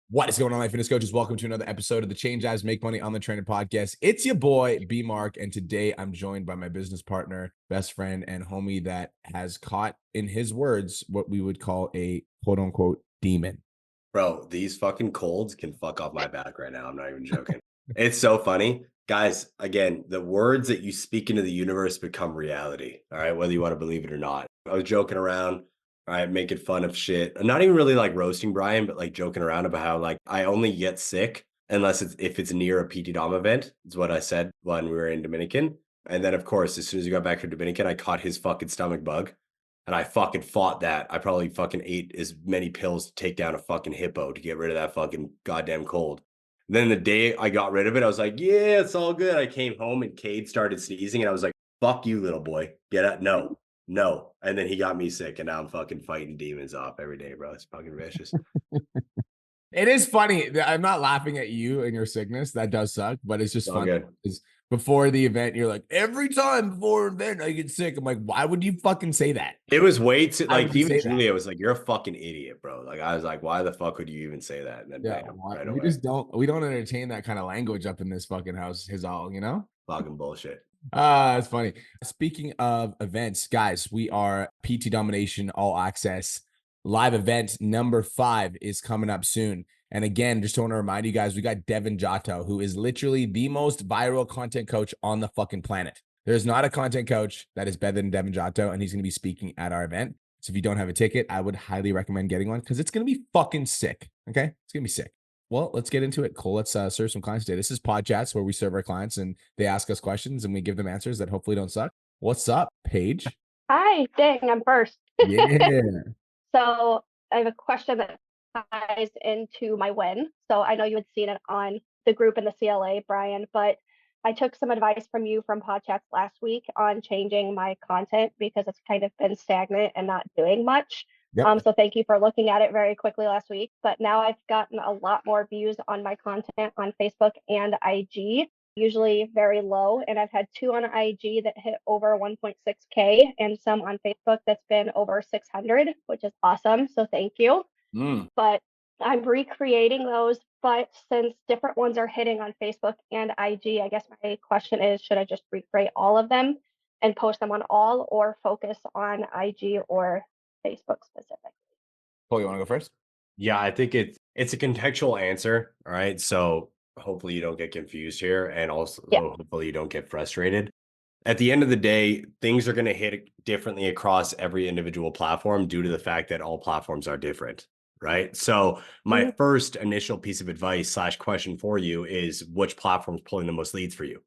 What is going on, my fitness coaches? Welcome to another episode of the Change Lives Make Money on the Trainer podcast. It's your boy, B Mark, and today I'm joined by my business partner, best friend, and homie that has caught, in his words, what we would call a quote unquote demon. Bro, these fucking colds can fuck off my back right now. I'm not even joking. It's so funny. Guys, again, the words that you speak into the universe become reality. All right, whether you want to believe it or not. I was joking around, all right, making fun of shit. I'm not even really like roasting Brian, but like joking around about how like I only get sick unless it's near a PT Dom event, is what I said when we were in Dominican. And then of course, as soon as we got back from Dominican, I caught his fucking stomach bug. And I fucking fought that. I probably fucking ate as many pills to take down a fucking hippo to get rid of that fucking goddamn cold. Then the day I got rid of it, I was like, yeah, it's all good. I came home and Cade started sneezing and I was like, fuck you, little boy. Get out. No, no. And then he got me sick and now I'm fucking fighting demons off every day, bro. It's fucking vicious. It is funny. I'm not laughing at you and your sickness. That does suck, but it's just It's all funny good. because before the event, you're like, every time before an event, I get sick. I'm like, why would you fucking say that? It was way too, Why like, would you even say that? Julia was like, you're a fucking idiot, bro. Like, I was like, why the fuck would you even say that? And then Yeah, bam, why? right We away. just don't entertain that kind of language up in this fucking house, his all, you know? Fucking bullshit. It's funny. Speaking of events, guys, we are PT Domination All Access live event number 5 is coming up soon. And again, just want to remind you guys, we got Devin Giotto, who is literally the most viral content coach on the fucking planet. There's not a content coach that is better than Devin Giotto, and he's going to be speaking at our event. So if you don't have a ticket, I would highly recommend getting one because it's going to be fucking sick. Okay? It's going to be sick. Well, let's get into it. Cole, let's serve some clients today. This is PODCHATS, where we serve our clients and they ask us questions and we give them answers that hopefully don't suck. What's up, Paige? Hi, dang, I'm first. Yeah. So I have a question that ties into my win. So I know you had seen it on the group in the CLA, Brian, but I took some advice from you from PodChats last week on changing my content because it's kind of been stagnant and not doing much. Yep. So thank you for looking at it very quickly last week. But now I've gotten a lot more views on my content on Facebook and IG, usually very low. And I've had 2 on IG that hit over 1.6K and some on Facebook that's been over 600, which is awesome. So thank you. Mm. But I'm recreating those. But since different ones are hitting on Facebook and IG, I guess my question is, should I just recreate all of them and post them on all, or focus on IG or Facebook specifically? Cole, you want to go first? Yeah, I think it's a contextual answer. All right. So hopefully you don't get confused here. And also Yeah. hopefully you don't get frustrated. At the end of the day, things are going to hit differently across every individual platform due to the fact that all platforms are different. Right. So my Mhm. first initial piece of advice / question for you is which platform's pulling the most leads for you?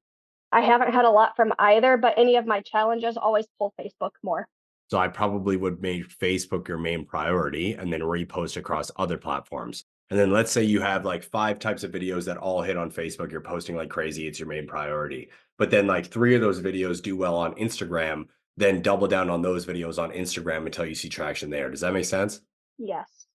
I haven't had a lot from either, but any of my challenges always pull Facebook more. So I probably would make Facebook your main priority and then repost across other platforms. And then let's say you have like 5 types of videos that all hit on Facebook. You're posting like crazy. It's your main priority. But then like 3 of those videos do well on Instagram, then double down on those videos on Instagram until you see traction there. Does that make sense? Yes.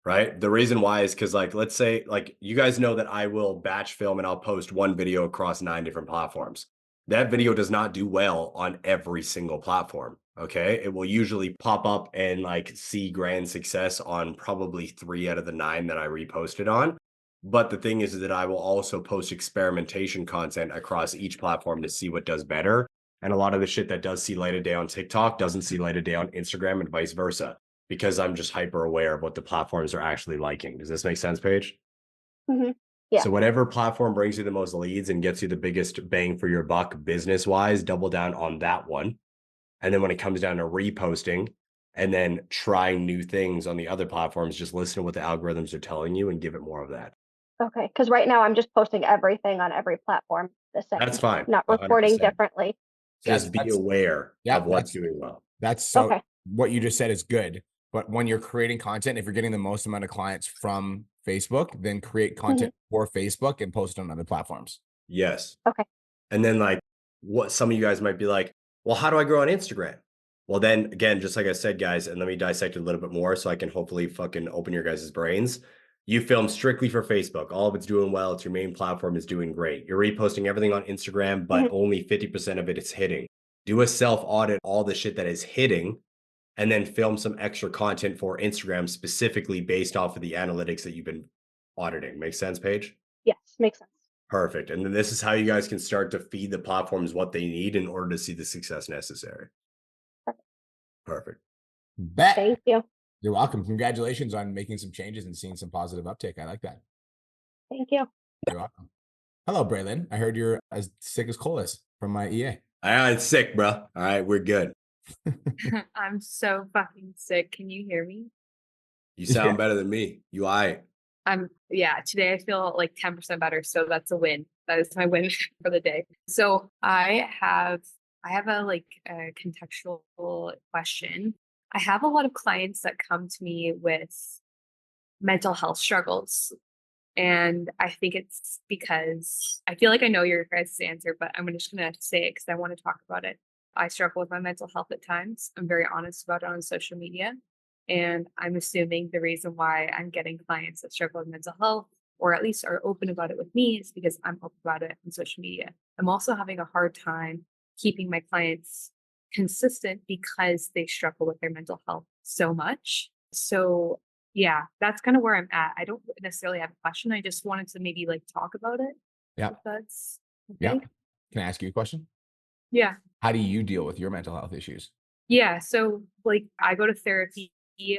Right. The reason why is because, like, let's say, like, you guys know that I will batch film and I'll post one video across 9 different platforms. That video does not do well on every single platform. Okay. It will usually pop up and like see grand success on probably 3 out of the 9 that I reposted on. But the thing is that I will also post experimentation content across each platform to see what does better. And a lot of the shit that does see light of day on TikTok doesn't see light of day on Instagram and vice versa because I'm just hyper aware of what the platforms are actually liking. Does this make sense, Paige? Hmm. Yeah. So whatever platform brings you the most leads and gets you the biggest bang for your buck business wise, double down on that one. And then when it comes down to reposting and then trying new things on the other platforms, just listen to what the algorithms are telling you and give it more of that. Okay. Because right now I'm just posting everything on every platform the That's same, fine. not reporting 100%. differently. That's Just be aware yeah, of what's doing well. that's so Okay. what you just said is good. But when you're creating content, if you're getting the most amount of clients from Facebook, then create Hmm. content for Facebook and post it on other platforms. Yes. Okay. And then like what some of you guys might be like, well, how do I grow on Instagram? Well, then again, just like I said, guys, and let me dissect it a little bit more so I can hopefully fucking open your guys' brains. You film strictly for Facebook. All of it's doing well. It's your main platform is doing great. You're reposting everything on Instagram, but Hmm. only 50% of it is hitting. Do a self audit, all the shit that is hitting, and then film some extra content for Instagram specifically based off of the analytics that you've been auditing. Make sense, Paige? Yes, makes sense. Perfect. And then this is how you guys can start to feed the platforms what they need in order to see the success necessary. Perfect. Perfect. Bet. Thank you. You're welcome. Congratulations on making some changes and seeing some positive uptake. I like that. Thank you. You're welcome. Hello, Braylon. I heard you're as sick as Cole is from my EA. It's sick, bro. All right, we're good. I'm so fucking sick. Can you hear me? You sound better than me. You Yeah, today I feel like 10% better. So that's a win. That is my win for the day. So I have a contextual question. I have a lot of clients that come to me with mental health struggles. And I think it's because I feel like I know your guys' answer, but I'm just going to say it because I want to talk about it. I struggle with my mental health at times. I'm very honest about it on social media. And I'm assuming the reason why I'm getting clients that struggle with mental health, or at least are open about it with me, is because I'm open about it on social media. I'm also having a hard time keeping my clients consistent because they struggle with their mental health so much. So yeah, that's kind of where I'm at. I don't necessarily have a question. I just wanted to maybe like talk about it. Yeah. If that's Yeah. okay. Can I ask you a question? Yeah. How do you deal with your mental health issues? Yeah. So like I go to therapy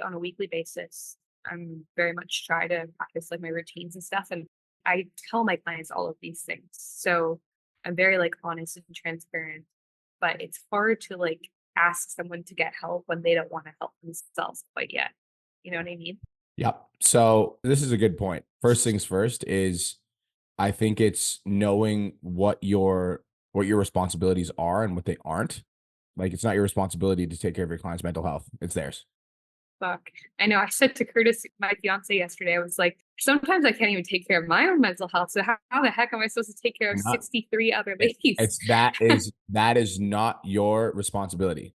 on a weekly basis. I'm very much try to practice like my routines and stuff. And I tell my clients all of these things. So I'm very like honest and transparent, but it's hard to like ask someone to get help when they don't want to help themselves quite yet. You know what I mean? Yep. So this is a good point. First things first is I think it's knowing what your responsibilities are and what they aren't. Like it's not your responsibility to take care of your client's mental health. It's theirs. Fuck. I know I said to Curtis, my fiance, yesterday, I was like, sometimes I can't even take care of my own mental health. So how the heck am I supposed to take care of Not- 63 other ladies? that is not your responsibility.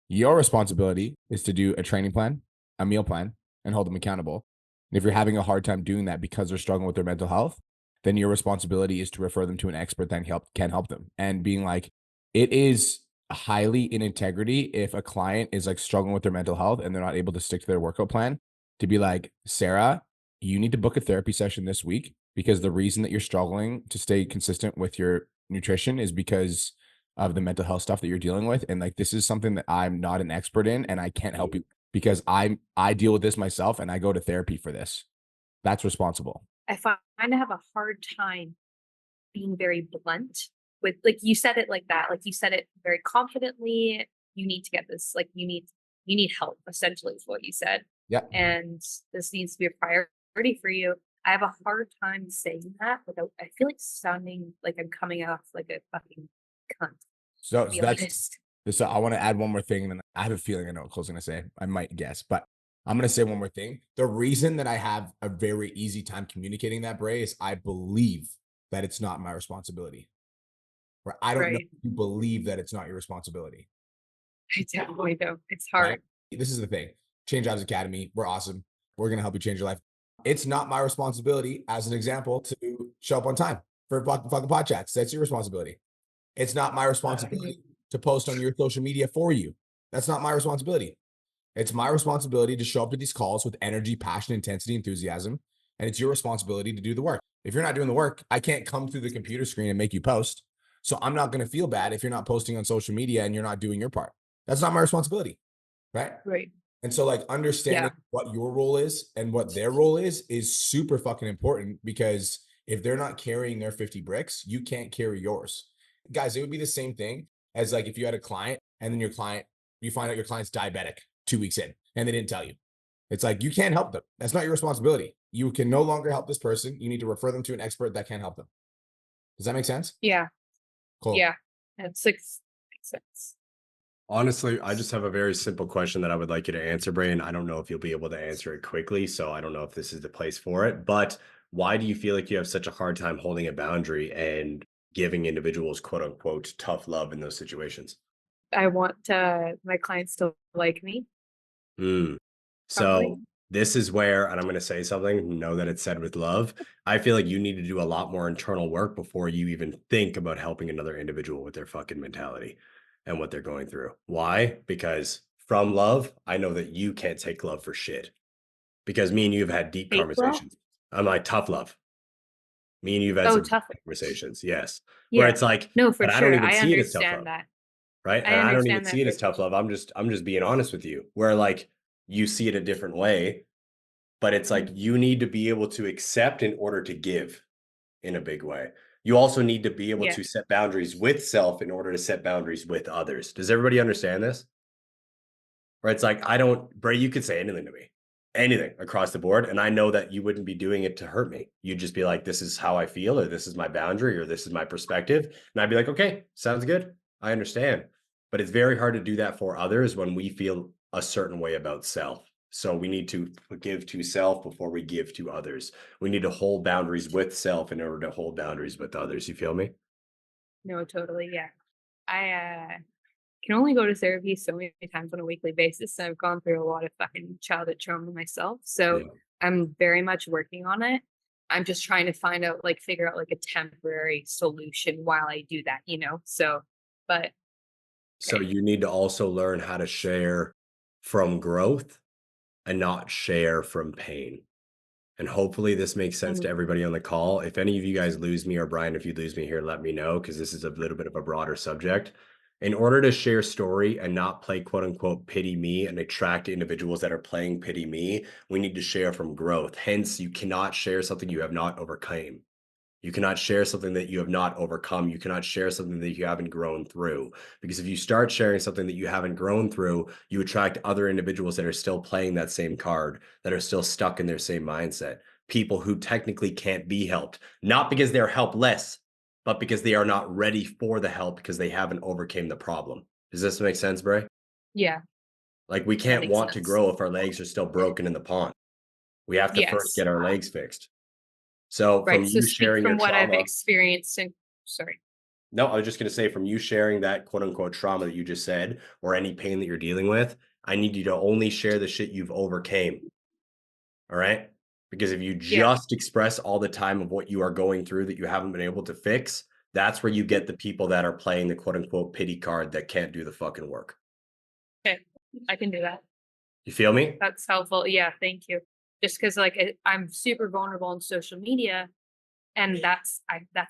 Your responsibility is to do a training plan, a meal plan, and hold them accountable. And if you're having a hard time doing that because they're struggling with their mental health, then your responsibility is to refer them to an expert that can help them. And being like, it is highly in integrity if a client is like struggling with their mental health and they're not able to stick to their workout plan, to be like, Sarah, you need to book a therapy session this week because the reason that you're struggling to stay consistent with your nutrition is because of the mental health stuff that you're dealing with. And like, this is something that I'm not an expert in and I can't help you because I deal with this myself and I go to therapy for this. That's responsible. I find I have a hard time being very blunt with, like, you said it like that. Like you said it very confidently. You need to get this, like you need help, essentially is what you said. Yeah. And this needs to be a priority for you. I have a hard time saying that without, I feel like sounding like I'm coming off like a fucking cunt. So To be that's honest. so I want to add one more thing, and then I have a feeling I know what Cole's gonna say. I might guess, but I'm gonna say one more thing. The reason that I have a very easy time communicating that, Bray, is I believe that it's not my responsibility. Or I don't know Right. if you believe that it's not your responsibility. I definitely do. It's Right? hard. This is the thing. Change Lives Academy, we're awesome. We're gonna help you change your life. It's not my responsibility, as an example, to show up on time for fucking PODCHATS. That's your responsibility. It's not my responsibility to post on your social media for you. That's not my responsibility. It's my responsibility to show up to these calls with energy, passion, intensity, enthusiasm. And it's your responsibility to do the work. If you're not doing the work, I can't come through the computer screen and make you post. So I'm not going to feel bad if you're not posting on social media and you're not doing your part. That's not my responsibility. Right. Right. And so like understanding what your role is and what their role is super fucking important, because if they're not carrying their 50 bricks, you can't carry yours. Guys, it would be the same thing as like if you had a client and then you find out your client's diabetic 2 weeks in and they didn't tell you. It's like, you can't help them. That's not your responsibility. You can no longer help this person. You need to refer them to an expert that can help them. Does that make sense? Yeah. Cool. Yeah. That makes sense. Honestly, I just have a very simple question that I would like you to answer, Bray, and I don't know if you'll be able to answer it quickly, so I don't know if this is the place for it, but why do you feel like you have such a hard time holding a boundary and giving individuals quote unquote tough love in those situations? I want my clients to like me. Mm. Probably. So this is where, and I'm going to say something, know that it's said with love. I feel like you need to do a lot more internal work before you even think about helping another individual with their fucking mentality and what they're going through. Why? Because from love, I know that you can't take love for shit, because me and you have had deep Fake love? conversations. I'm like, tough love. Me and you've had Oh, some tough. conversations. Yes. Where Yeah. it's like, No, for but I don't sure. even I see it as tough understand love. that. Right. I And I don't even understand see that it for as tough love. I'm just being honest with you. Where like you see it a different way, but it's like you need to be able to accept in order to give in a big way. You also need to be able yeah. to set boundaries with self in order to set boundaries with others. Does everybody understand this? Where it's like, I don't, Bray, you could say anything to me, anything across the board. And I know that you wouldn't be doing it to hurt me. You'd just be like, this is how I feel, or this is my boundary, or this is my perspective. And I'd be like, okay, sounds good. I understand. But it's very hard to do that for others when we feel a certain way about self. So we need to give to self before we give to others. We need to hold boundaries with self in order to hold boundaries with others. You feel me? No, totally. Yeah. I can only go to therapy so many times on a weekly basis. And I've gone through a lot of fucking childhood trauma myself. So Yeah. I'm very much working on it. I'm just trying to figure out like a temporary solution while I do that, So, but So you need to also learn how to share from growth and not share from pain. And hopefully this makes sense to mm, everybody on the call. If any of you guys lose me, or Brian, if you lose me here, let me know, because this is a little bit of a broader subject. In order to share story and not play quote unquote pity me and attract individuals that are playing pity me, we need to share from growth. Hence, you cannot share something you have not overcome. You cannot share something that you have not overcome. You cannot share something that you haven't grown through. Because if you start sharing something that you haven't grown through, you attract other individuals that are still playing that same card, that are still stuck in their same mindset. People who technically can't be helped, not because they're helpless, but because they are not ready for the help because they haven't overcame the problem. Does this make sense, Bray? yeah, Like we that can't makes want to sense. grow if our legs are still broken in the pond. We have to first Yes. get our legs fixed. So from Right. So you speak sharing your from what I've trauma, experienced and sorry. no, I was just going to say from you sharing that quote unquote trauma that you just said, or any pain that you're dealing with, I need you to only share the shit you've overcame. All right. Because if you Yeah. just express all the time of what you are going through that you haven't been able to fix, that's where you get the people that are playing the quote unquote pity card that can't do the fucking work. Okay. I can do that. You feel me? That's helpful. Yeah. Thank you. Just because I'm super vulnerable on social media, and that's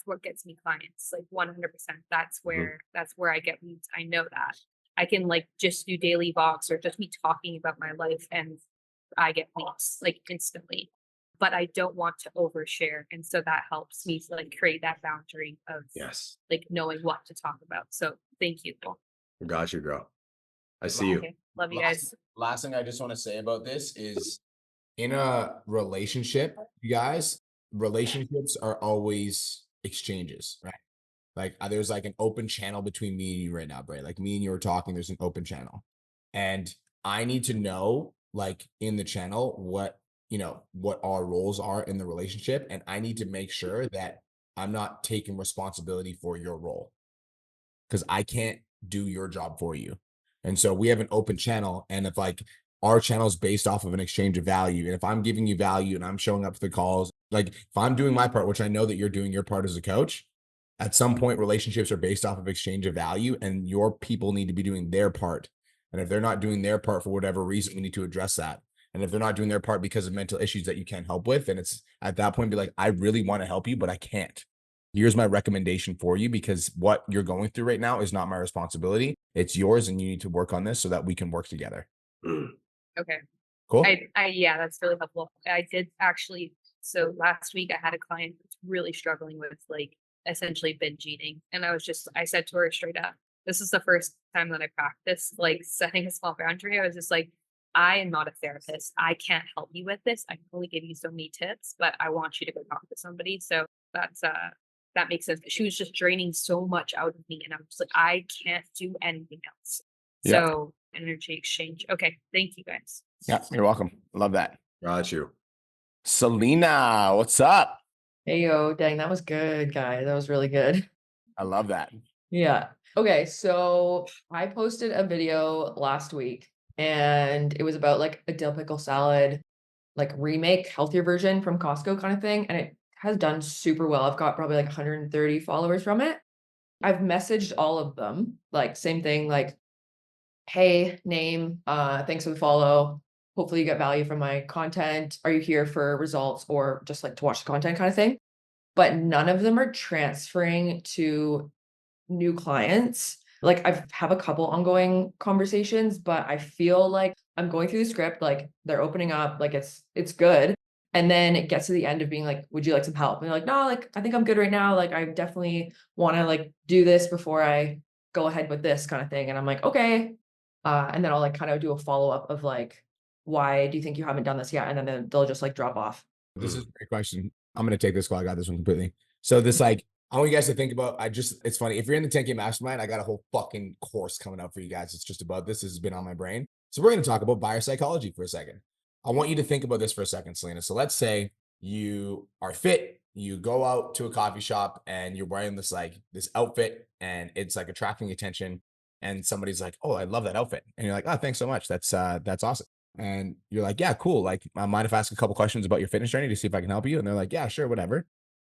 what gets me clients, like 100%. Mhm. That's where I get leads. I know that I can like just do daily vlogs or just me talking about my life, and I get leads like instantly. But I don't want to overshare, and so that helps me to like create that boundary of Yes. like knowing what to talk about. So thank you. Got you, girl. I see you. Okay, love you Last, guys. last thing I just want to say about this is in a relationship, you guys, relationships are always exchanges, right? Like there's like an open channel between me and you right now, Bray. Like me and you are talking, there's an open channel. And I need to know, like in the channel, what our roles are in the relationship. And I need to make sure that I'm not taking responsibility for your role because I can't do your job for you. And so we have an open channel. And if like our channel is based off of an exchange of value, and if I'm giving you value and I'm showing up for the calls, like if I'm doing my part, which I know that you're doing your part as a coach, at some point relationships are based off of exchange of value, and your people need to be doing their part. And if they're not doing their part for whatever reason, we need to address that. And if they're not doing their part because of mental issues that you can't help with, then it's at that point be like, I really want to help you, but I can't. Here's my recommendation for you because what you're going through right now is not my responsibility. It's yours, and you need to work on this so that we can work together. Mm. Okay. Cool. Yeah, that's really helpful. I did actually. So last week I had a client that's really struggling with like essentially binge eating. And I said to her straight up, this is the first time that I practiced like setting a small boundary. I was just like, I am not a therapist. I can't help you with this. I can only give you so many tips, but I want you to go talk to somebody. So that makes sense. She was just draining so much out of me. And I'm just like, I can't do anything else. Yeah. So energy exchange. Okay. Thank you guys. Yeah, you're welcome. Love that. Got you. Selena, what's up? Hey, yo, dang, that was good, guys. That was really good. I love that. Yeah. Okay, so I posted a video last week and it was about like a dill pickle salad, like remake, healthier version from Costco kind of thing. And it has done super well. I've got probably like 130 followers from it. I've messaged all of them, like same thing, like, hey, name, thanks for the follow. hopefully you get value from my content. Are you here for results or just like to watch the content kind of thing? But none of them are transferring to new clients. Like I have a couple ongoing conversations, but I feel like I'm going through the script, like they're opening up, like it's good. And then it gets to the end of being like, would you like some help? And they're like, no, like I think I'm good right now. Like I definitely want to like do this before I go ahead with this kind of thing. And I'm like, okay. And then I'll like kind of do a follow-up of like, why do you think you haven't done this yet? And then they'll just like drop off. This is a great question. I'm going to take this call. I got this one completely. So this, like, I want you guys to think about, it's funny. If you're in the 10K mastermind, I got a whole fucking course coming up for you guys. It's just about this. This has been on my brain. So we're going to talk about buyer psychology for a second. I want you to think about this for a second, Selena. So let's say you are fit, you go out to a coffee shop and you're wearing this outfit and it's like attracting attention. And somebody's like, oh, I love that outfit. And you're like, oh, thanks so much. That's awesome. And you're like, yeah, cool. Like, mind if I ask a couple questions about your fitness journey to see if I can help you? And they're like, yeah, sure, whatever.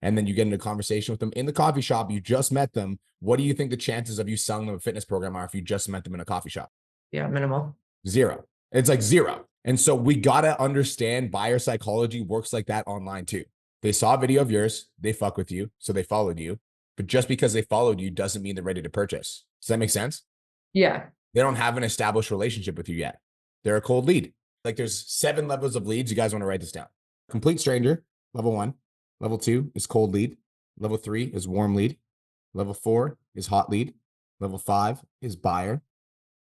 And then you get into a conversation with them in the coffee shop. You just met them. What do you think the chances of you selling them a fitness program are if you just met them in a coffee shop? Yeah, minimal. Zero. It's like zero. And so we got to understand buyer psychology works like that online too. They saw a video of yours, they fuck with you, so they followed you. But just because they followed you doesn't mean they're ready to purchase. Does that make sense? Yeah. They don't have an established relationship with you yet. They're a cold lead. Like there's 7 levels of leads. You guys want to write this down. Complete stranger, level 1. Level 2 is cold lead. Level 3 is warm lead. Level 4 is hot lead. Level 5 is buyer.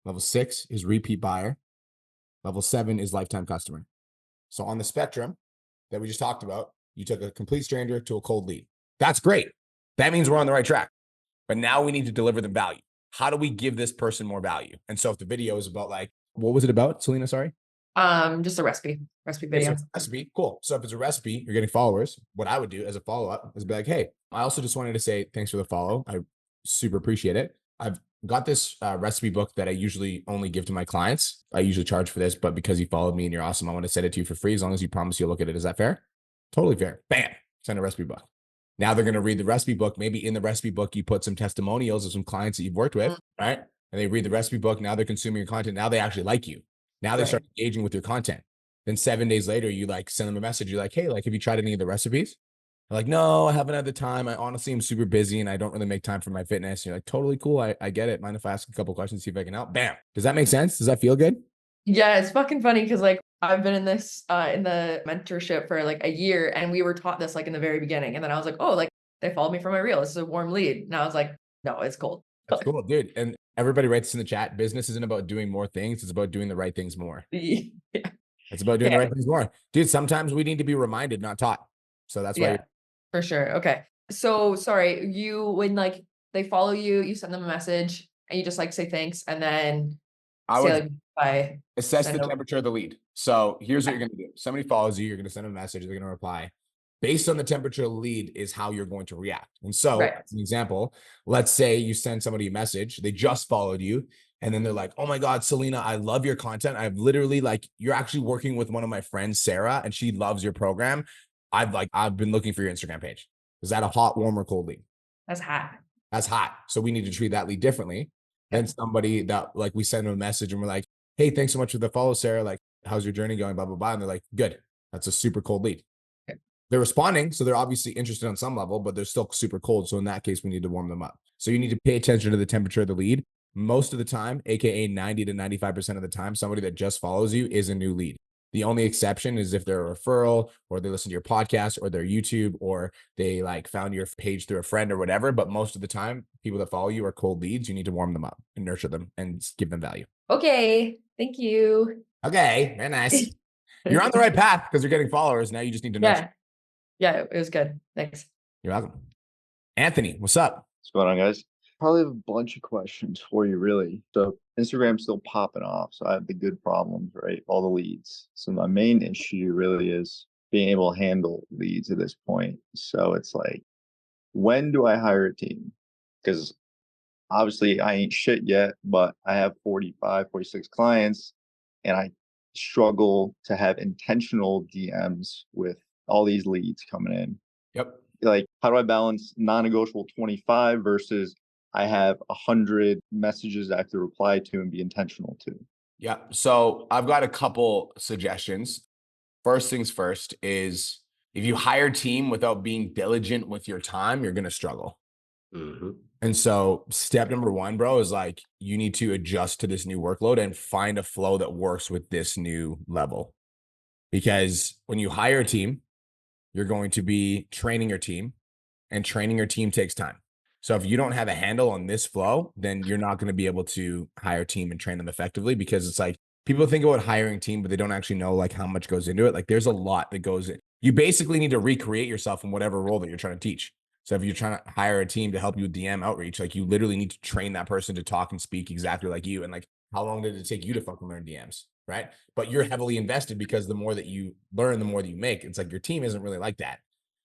Level 6 is repeat buyer. Level 7 is lifetime customer. So on the spectrum that we just talked about, you took a complete stranger to a cold lead. That's great. That means we're on the right track. But now we need to deliver them value. How do we give this person more value? And so if the video is about like, what was it about, Selena? Sorry. Just a recipe video. It's a recipe. Cool. So if it's a recipe, you're getting followers. What I would do as a follow-up is be like, hey, I also just wanted to say thanks for the follow. I super appreciate it. I've got this recipe book that I usually only give to my clients. I usually charge for this, but because you followed me and you're awesome, I want to send it to you for free as long as you promise you'll look at it. Is that fair? Totally fair. Bam. Send a recipe book. Now they're going to read the recipe book. Maybe in the recipe book, you put some testimonials of some clients that you've worked with, right? And they read the recipe book. Now they're consuming your content. Now they actually like you. Now they start engaging with your content. Then 7 days later, you like send them a message. You're like, hey, like, have you tried any of the recipes? They're like, no, I haven't had the time. I honestly am super busy and I don't really make time for my fitness. And you're like, totally cool. I get it. Mind if I ask a couple questions, see if I can help? Bam. Does that make sense? Does that feel good? Yeah, it's fucking funny because like I've been in this in the mentorship for like a year and we were taught this like in the very beginning. And then I was like, oh, like they followed me from my reel. This is a warm lead. And I was like, no, it's cold. That's cool, dude. And everybody writes in the chat, business isn't about doing more things. It's about doing the right things more. Yeah. It's about doing the right things more. Dude, sometimes we need to be reminded, not taught. So that's why. Yeah, for sure. Okay. So sorry, when like they follow you, you send them a message and you just like say thanks and then I say would like bye. assess the temperature of the lead. So here's what you're going to do. Somebody follows you, you're going to send them a message, they're going to reply. Based on the temperature of the lead is how you're going to react. And so as an example, let's say you send somebody a message, they just followed you. And then they're like, oh my God, Selena, I love your content. I've literally you're actually working with one of my friends, Sarah, and she loves your program. I've been looking for your Instagram page. Is that a hot, warm, or cold lead? That's hot. That's hot. So we need to treat that lead differently than somebody that we send them a message and we're like, hey, thanks so much for the follow, Sarah. Like, how's your journey going? Blah, blah, blah. And they're like, good. That's a super cold lead. They're responding, so they're obviously interested on some level, but they're still super cold. So in that case, we need to warm them up. So you need to pay attention to the temperature of the lead. Most of the time, aka 90 to 95% of the time, somebody that just follows you is a new lead. The only exception is if they're a referral or they listen to your podcast or their YouTube or they found your page through a friend or whatever. But most of the time, people that follow you are cold leads. You need to warm them up and nurture them and give them value. Okay. Thank you. Okay. Very nice. You're on the right path because you're getting followers. Now you just need to nurture. Yeah, it was good. Thanks. You're welcome. Anthony, what's up? What's going on, guys? Probably have a bunch of questions for you, really. So Instagram's still popping off. So I have the good problems, right? All the leads. So my main issue really is being able to handle leads at this point. So it's like, when do I hire a team? Because obviously I ain't shit yet, but I have 45, 46 clients and I struggle to have intentional DMs with all these leads coming in. Yep. Like, how do I balance non-negotiable 25 versus I have 100 messages I have to reply to and be intentional to? Yeah. So I've got a couple suggestions. First things first is if you hire a team without being diligent with your time, you're going to struggle. Mm-hmm. And so step number one, bro, is like you need to adjust to this new workload and find a flow that works with this new level. Because when you hire a team, you're going to be training your team, and training your team takes time. So if you don't have a handle on this flow, then you're not going to be able to hire a team and train them effectively, because it's like people think about hiring a team, but they don't actually know like how much goes into it. Like there's a lot that goes in. You basically need to recreate yourself in whatever role that you're trying to teach. So if you're trying to hire a team to help you with DM outreach, like you literally need to train that person to talk and speak exactly like you. And like, how long did it take you to fucking learn DMs? Right. But you're heavily invested because the more that you learn, the more that you make. It's like your team isn't really like that.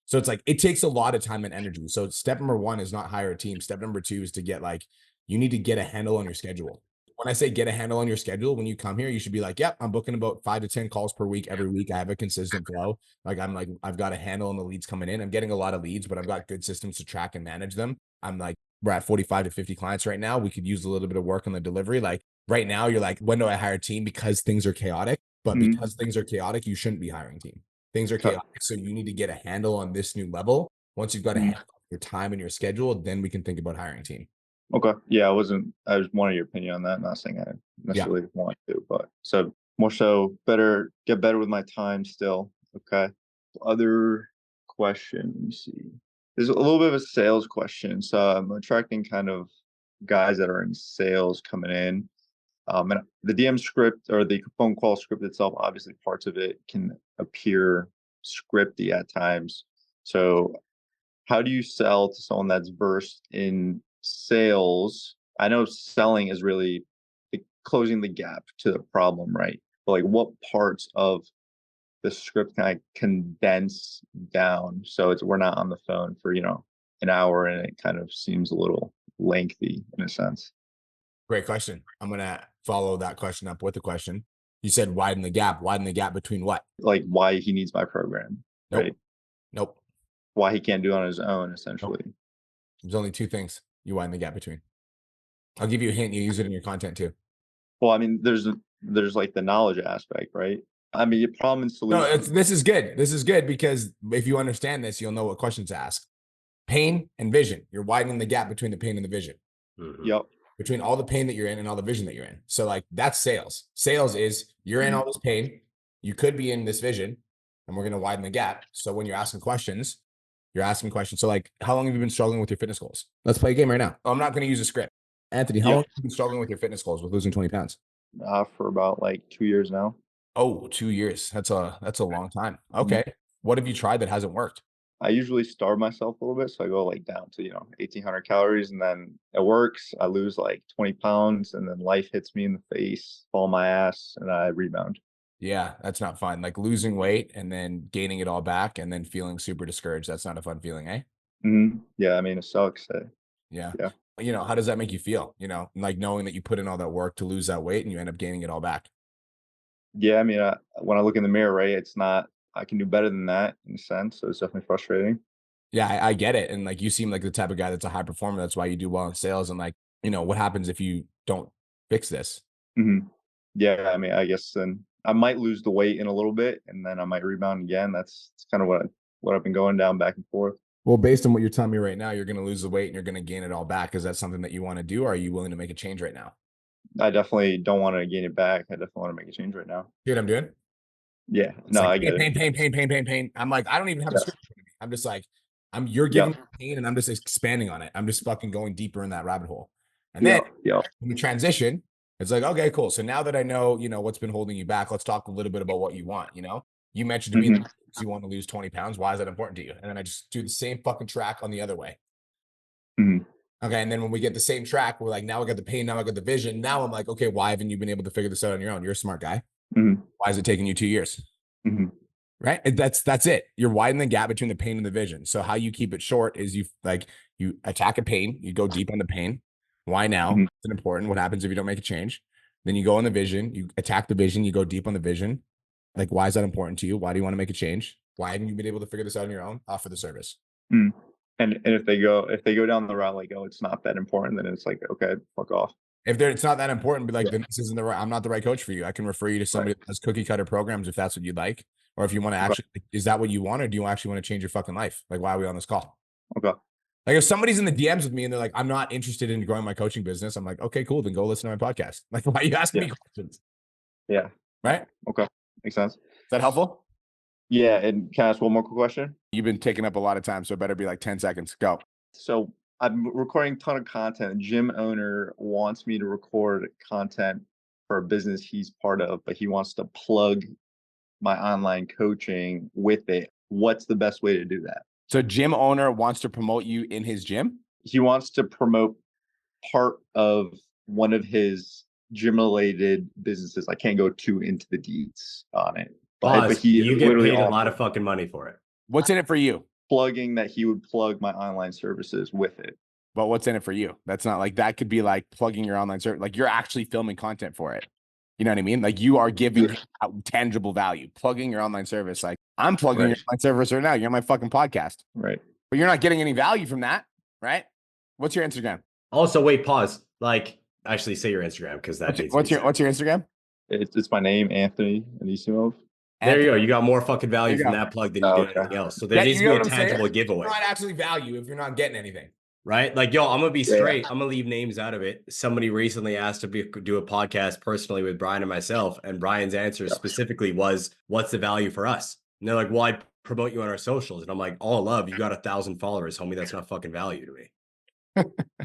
So it's like it takes a lot of time and energy. So step number one is not hire a team. Step number two is to get like you need to get a handle on your schedule. When I say get a handle on your schedule, when you come here, you should be like, yep, I'm booking about 5 to 10 calls per week every week. I have a consistent flow. Like I've got a handle on the leads coming in. I'm getting a lot of leads, but I've got good systems to track and manage them. I'm like, we're at 45 to 50 clients right now. We could use a little bit of work on the delivery. Like right now, you're like, when do I hire a team? Because things are chaotic. But Mhm. because things are chaotic, you shouldn't be hiring a team. Things are Okay. chaotic. So you need to get a handle on this new level. Once you've got a Mhm. handle on your time and your schedule, then we can think about hiring a team. Okay. Yeah, I was wanting your opinion on that. Not saying I necessarily want to, but so more so get better with my time still. Okay. Other question, let me see. There's a little bit of a sales question. So I'm attracting kind of guys that are in sales coming in. And the DM script or the phone call script itself, obviously parts of it can appear scripty at times. So how do you sell to someone that's versed in sales? I know selling is really closing the gap to the problem, right? But like what parts of the script can I condense down so we're not on the phone for, an hour and it kind of seems a little lengthy in a sense. Great question. I'm going to follow that question up with a question. You said widen the gap. Widen the gap between what? Like why he needs my program, right? Nope. Nope. Why he can't do it on his own, Nope. essentially. There's only two things you widen the gap between. I'll give you a hint. You use it in your content too. Well, I mean, there's like the knowledge aspect, right? I mean, your problem and No, solution. this is good. This is good because if you understand this, you'll know what questions to ask. Pain and vision. You're widening the gap between the pain and the vision. Mm-hmm. Yep. Between all the pain that you're in and all the vision that you're in. So like that's sales. Sales is you're in all this pain. You could be in this vision, and we're going to widen the gap. So when you're asking questions, you're asking questions. So like, how long have you been struggling with your fitness goals? Let's play a game right now. Oh, I'm not going to use a script. Anthony, how long have you been struggling with your fitness goals with losing 20 pounds? For about like 2 years now. Oh, 2 years. That's a long time. Okay. What have you tried that hasn't worked? I usually starve myself a little bit, so I go like down to 1,800 calories, and then it works. I lose like 20 pounds, and then life hits me in the face, fall on my ass, and I rebound. Yeah, that's not fun. Like losing weight and then gaining it all back and then feeling super discouraged. That's not a fun feeling, eh? Yeah, I mean it sucks. Yeah. Yeah, How does that make you feel? Like knowing that you put in all that work to lose that weight and you end up gaining it all back. yeah. I mean, when I look in the mirror, right, it's not. I can do better than that in a sense. So it's definitely frustrating. Yeah, I get it. And like you seem like the type of guy that's a high performer. That's why you do well in sales. And like, what happens if you don't fix this? hmm Yeah, I mean, I guess then I might lose the weight in a little bit, and then I might rebound again. That's kind of what I've been going down back and forth. Well, based on what you're telling me right now, you're going to lose the weight and you're going to gain it all back. Is that something that you want to do? Or are you willing to make a change right now? I definitely don't want to gain it back. I definitely want to make a change right now. See what I'm doing? Yeah, It's no, like I get pain, it. pain, pain, pain, pain, pain. I'm like, I don't even have a Yes. script. I'm just like, you're Yep. giving me pain and I'm just expanding on it. I'm just fucking going deeper in that rabbit hole. And Yeah, then yeah. when we transition, it's like, okay, cool. So now that I know, what's been holding you back, let's talk a little bit about what you want. You mentioned to me that you want to lose 20 pounds. Why is that important to you? And then I just do the same fucking track on the other way. Mhm. Okay. And then when we get the same track, we're like, now I got the pain. Now I got the vision. Now I'm like, okay, why haven't you been able to figure this out on your own? You're a smart guy. Mhm. Why is it taking you 2 years? Mhm. Right. That's it. You're widening the gap between the pain and the vision. So how you keep it short is you attack a pain, you go deep on the pain. Why now? Mhm. It's important. What happens if you don't make a change? Then you go on the vision, you attack the vision, you go deep on the vision. Like, why is that important to you? Why do you want to make a change? Why haven't you been able to figure this out on your own? Offer the service. And if they go down the route like, oh, it's not that important, then it's like, okay, fuck off. If it's not that important, be like, then this isn't I'm not the right coach for you. I can refer you to somebody that does cookie cutter programs if that's what you'd like. Or if you want to actually, is that what you want? Or do you actually want to change your fucking life? Like, why are we on this call? Okay. Like if somebody's in the DMs with me and they're like, I'm not interested in growing my coaching business. I'm like, okay, cool. Then go listen to my podcast. Like, why are you asking me questions? Yeah. Right. Okay. Makes sense. Is that helpful? Yeah. And can I ask one more quick question? You've been taking up a lot of time, so it better be like 10 seconds. Go. So I'm recording a ton of content. A gym owner wants me to record content for a business he's part of, but he wants to plug my online coaching with it. What's the best way to do that? So gym owner wants to promote you in his gym? He wants to promote part of one of his gym-related businesses. I can't go too into the deets on it. But he you get literally paid a lot of fucking money for it. What's in it for you? plugging that he would plug my online services with it. But what's in it for you? That's not like, that could be like plugging your online service. Like you're actually filming content for it. You know what I mean? Like you are giving out tangible value, plugging your online service. Like I'm plugging your online service right now. You're on my fucking podcast. Right. But you're not getting any value from that, right? What's your Instagram? Also, wait, pause. Like, actually say your Instagram because that what's your Instagram? It's my name, Anthony Anisimov. There you go. You got more fucking value from that plug than you did anything else. So there needs to be a tangible giveaway. Not actually value if you're not getting anything. Right? Like, yo, I'm going to be straight. I'm going to leave names out of it. Somebody recently asked to do a podcast personally with Brian and myself. And Brian's answer specifically was, what's the value for us? And they're like, well, I promote you on our socials. And I'm like, all love, you got 1,000 followers, homie. That's not fucking value to me.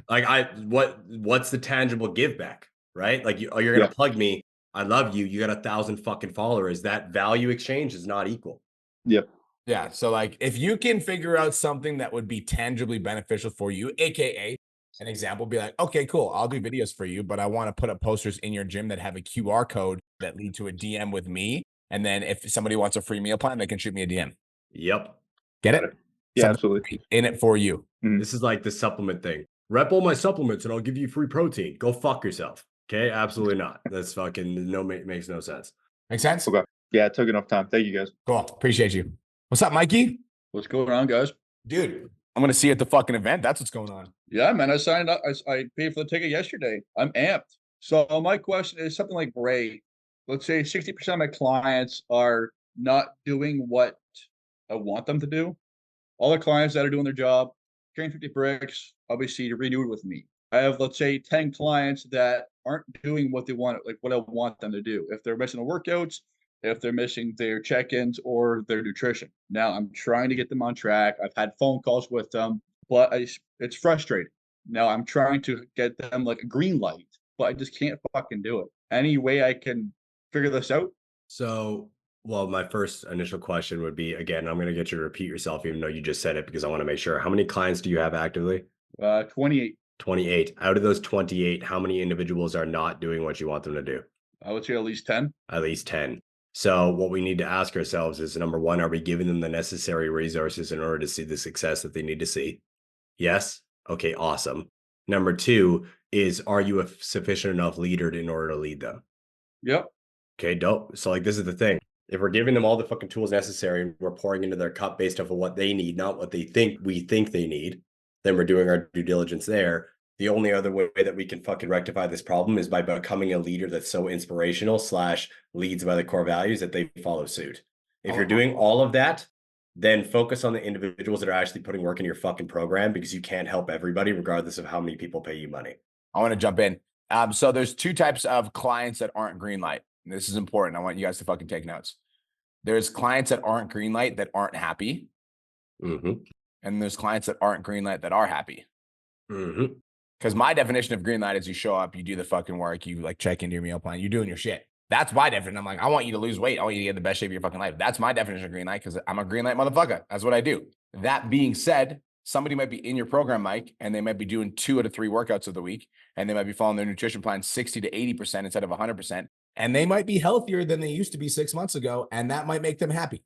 Like, what's the tangible give back? Right? Like, you're going to plug me. I love you. You got 1,000 fucking followers. That value exchange is not equal. Yep. Yeah. So like if you can figure out something that would be tangibly beneficial for you, AKA an example, be like, okay, cool. I'll do videos for you, but I want to put up posters in your gym that have a QR code that lead to a DM with me. And then if somebody wants a free meal plan, they can shoot me a DM. Yep. Get it? Yeah, absolutely. In it for you. This is like the supplement thing. Rep all my supplements and I'll give you free protein. Go fuck yourself. Okay, absolutely not. That's fucking makes no sense. Make sense? Okay. Yeah, it took enough time. Thank you guys. Cool. Appreciate you. What's up, Mikey? What's going on, guys? Dude, I'm gonna see you at the fucking event. That's what's going on. Yeah, man. I signed up. I paid for the ticket yesterday. I'm amped. So my question is something like Ray. Let's say 60% of my clients are not doing what I want them to do. All the clients that are doing their job, carrying 50 bricks, obviously renewed with me. I have, let's say, 10 clients that aren't doing what they want, like what I want them to do. If they're missing the workouts, if they're missing their check-ins or their nutrition. Now I'm trying to get them on track. I've had phone calls with them, but it's frustrating. Now I'm trying to get them like a green light, but I just can't fucking do it. Any way I can figure this out? So, well, my first initial question would be, again, I'm going to get you to repeat yourself, even though you just said it, because I want to make sure. How many clients do you have actively? 28. 28. Out of those 28, how many individuals are not doing what you want them to do? I would say at least 10. At least 10. So what we need to ask ourselves is, number one, are we giving them the necessary resources in order to see the success that they need to see? Yes. Okay, awesome. Number two is, are you a sufficient enough leader in order to lead them? Yep. Okay, dope. So like, this is the thing. If we're giving them all the fucking tools necessary and we're pouring into their cup based off of what they need, not what they think we think they need, then we're doing our due diligence there. The only other way that we can fucking rectify this problem is by becoming a leader that's so inspirational / leads by the core values that they follow suit. If you're doing all of that, then focus on the individuals that are actually putting work in your fucking program, because you can't help everybody regardless of how many people pay you money. I want to jump in. So there's two types of clients that aren't green light. And this is important. I want you guys to fucking take notes. There's clients that aren't green light that aren't happy. And there's clients that aren't green light that are happy. Because my definition of green light is you show up, you do the fucking work, you like check into your meal plan, you're doing your shit. That's my definition. I'm like, I want you to lose weight. I want you to get the best shape of your fucking life. That's my definition of green light, because I'm a green light motherfucker. That's what I do. That being said, somebody might be in your program, Mike, and they might be doing 2 out of 3 workouts of the week, and they might be following their nutrition plan 60 to 80% instead of 100%. And they might be healthier than they used to be 6 months ago, and that might make them happy.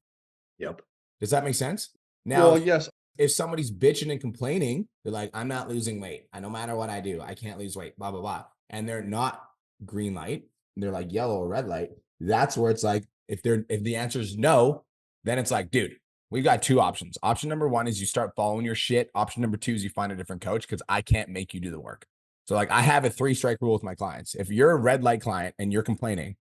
Yep. Does that make sense? Now, well, yes. If somebody's bitching and complaining, they're like, I'm not losing weight. No matter what I do, I can't lose weight, blah, blah, blah. And they're not green light, they're like yellow or red light. That's where it's like, if the answer is no, then it's like, dude, we've got 2 options. Option number 1 is you start following your shit. Option number 2 is you find a different coach, because I can't make you do the work. So like I have a 3-strike rule with my clients. If you're a red light client and you're complaining,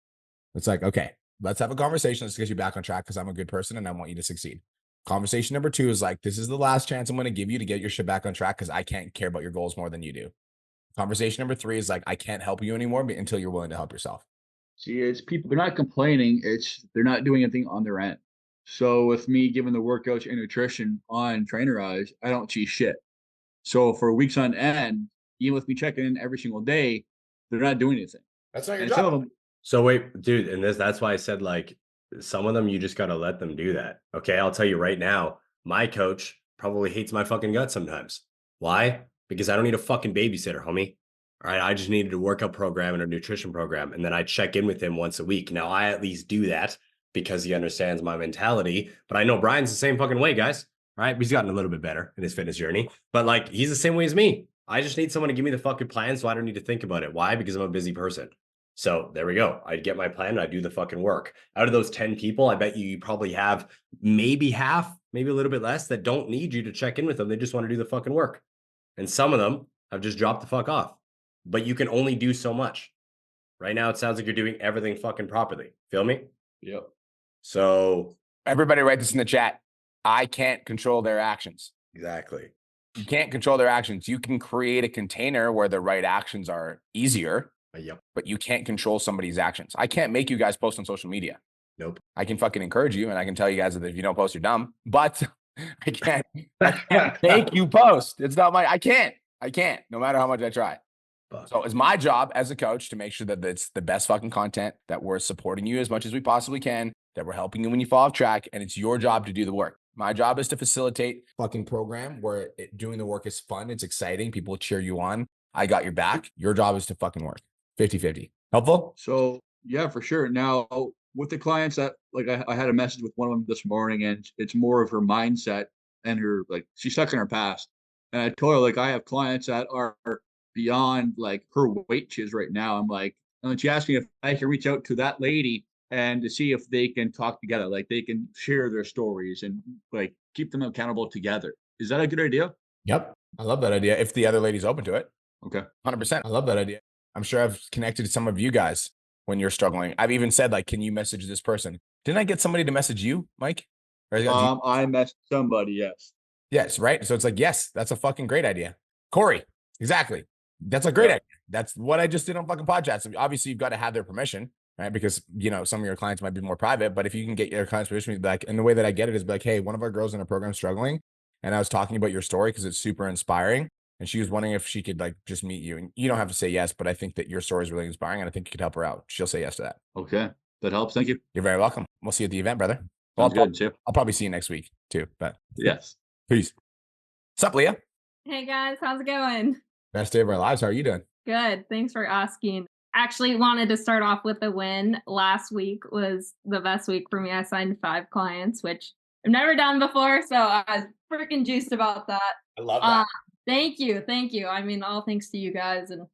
it's like, okay, let's have a conversation. Let's get you back on track because I'm a good person and I want you to succeed. Conversation number 2 is like, this is the last chance I'm going to give you to get your shit back on track because I can't care about your goals more than you do. Conversation number 3 is like, I can't help you anymore until you're willing to help yourself. See, it's people, they're not complaining. It's they're not doing anything on their end. So with me giving the workouts and nutrition on Trainerize, I don't see shit. So for weeks on end, even with me checking in every single day, they're not doing anything. That's not your And job. some of them, So wait, dude, and that's why I said like some of them you just gotta let them do that. Okay, I'll tell you right now, my coach probably hates my fucking guts sometimes. Why? Because I don't need a fucking babysitter, homie. All right, I just needed a workout program and a nutrition program, and then I check in with him once a week. Now I at least do that because he understands my mentality. But I know Brian's the same fucking way, guys. All right, he's gotten a little bit better in his fitness journey, but like he's the same way as me. I just need someone to give me the fucking plan so I don't need to think about it. Why? Because I'm a busy person. So there we go. I get my plan and I do the fucking work. Out of those 10 people, I bet you probably have maybe half, maybe a little bit less that don't need you to check in with them. They just want to do the fucking work. And some of them have just dropped the fuck off. But you can only do so much. Right now, it sounds like you're doing everything fucking properly. Feel me? yep. So Everybody write this in the chat. I can't control their actions. exactly. You can't control their actions. You can create a container where the right actions are easier, Yep. but you can't control somebody's actions. I can't make you guys post on social media. Nope. I can fucking encourage you and I can tell you guys that if you don't post, you're dumb, but I can't make you post. It's not I can't, no matter how much I try. But So it's my job as a coach to make sure that it's the best fucking content, that we're supporting you as much as we possibly can, that we're helping you when you fall off track, and it's your job to do the work. My job is to facilitate fucking program where doing the work is fun. It's exciting. People cheer you on. I got your back. Your job is to fucking work 50-50. Helpful? So yeah, for sure. Now with the clients that like I had a message with one of them this morning, and it's more of her mindset and her like she's stuck in her past. And I told her like I have clients that are beyond like her weight she is right now. I'm like, and she asked me if I can reach out to that lady and to see if they can talk together, like they can share their stories and like keep them accountable together. Is that a good idea? Yep. I love that idea. If the other lady's open to it. Okay. 100%. I love that idea. I'm sure I've connected to some of you guys when you're struggling. I've even said, like, can you message this person? Didn't I get somebody to message you, Mike? Or I messaged somebody, yes. yes, right. So it's like, yes, that's a fucking great idea. Corey, exactly. That's a great idea. That's what I just did on fucking PODCHATS. Obviously, you've got to have their permission, right? Because, you know, some of your clients might be more private, but if you can get your clients' permission, be like, and the way that I get it is like, hey, one of our girls in our program is struggling. And I was talking about your story because it's super inspiring. And she was wondering if she could like just meet you. And you don't have to say yes, but I think that your story is really inspiring and I think you could help her out. She'll say yes to that. Okay. That helps. Thank you. You're very welcome. We'll see you at the event, brother. Well, Sounds good too. I'll probably see you next week too, but Yes. peace. What's up, Leah? Hey guys, how's it going? Best day of our lives. How are you doing? Good. Thanks for asking. Actually wanted to start off with a win. Last week was the best week for me. I signed 5 clients, which I've never done before, so I was freaking juiced about that. I love that. Thank you. Thank you. I mean, all thanks to you guys and,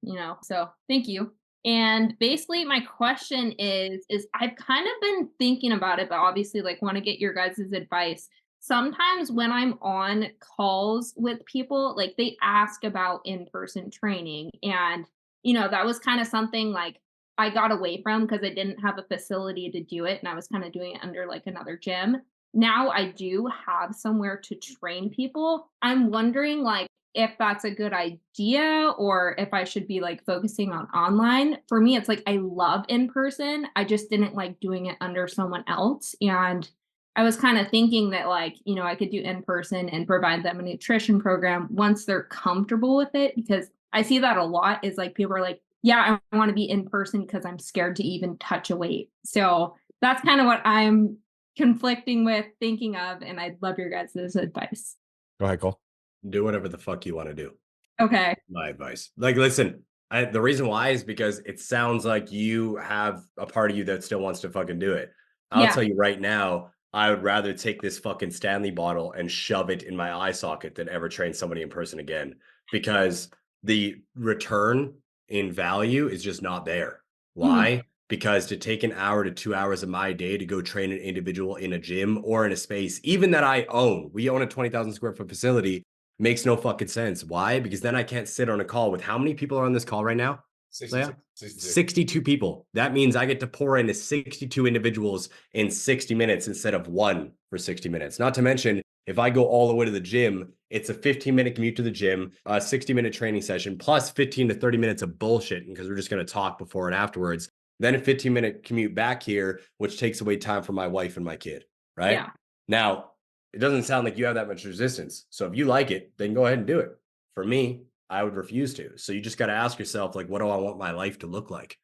so thank you. And basically my question is I've kind of been thinking about it, but obviously like want to get your guys' advice. Sometimes when I'm on calls with people, like they ask about in-person training. And, that was kind of something like I got away from because I didn't have a facility to do it. And I was kind of doing it under like another gym. Now I do have somewhere to train people. I'm wondering like if that's a good idea or if I should be like focusing on online. For me, it's like I love in person. I just didn't like doing it under someone else. And I was kind of thinking that like, I could do in person and provide them a nutrition program once they're comfortable with it, because I see that a lot is like people are like, yeah, I want to be in person because I'm scared to even touch a weight. So that's kind of what I'm conflicting with, thinking of, and I'd love your guys' advice. Go ahead, Cole. Do whatever the fuck you want to do. Okay. My advice. Like, listen, the reason why is because it sounds like you have a part of you that still wants to fucking do it. I'll tell you right now, I would rather take this fucking Stanley bottle and shove it in my eye socket than ever train somebody in person again, because the return in value is just not there. Why? Because to take an hour to 2 hours of my day to go train an individual in a gym or in a space, even that I own, we own a 20,000 square foot facility. Makes no fucking sense. Why? Because then I can't sit on a call with how many people are on this call right now? 62. 62 people. That means I get to pour into 62 individuals in 60 minutes instead of one for 60 minutes. Not to mention, if I go all the way to the gym, it's a 15-minute commute to the gym, a 60-minute training session, plus 15 to 30 minutes of bullshit because we're just going to talk before and afterwards. Then a 15-minute commute back here, which takes away time for my wife and my kid, right? Yeah. Now, it doesn't sound like you have that much resistance. So if you like it, then go ahead and do it. For me, I would refuse to. So you just got to ask yourself, like, what do I want my life to look like?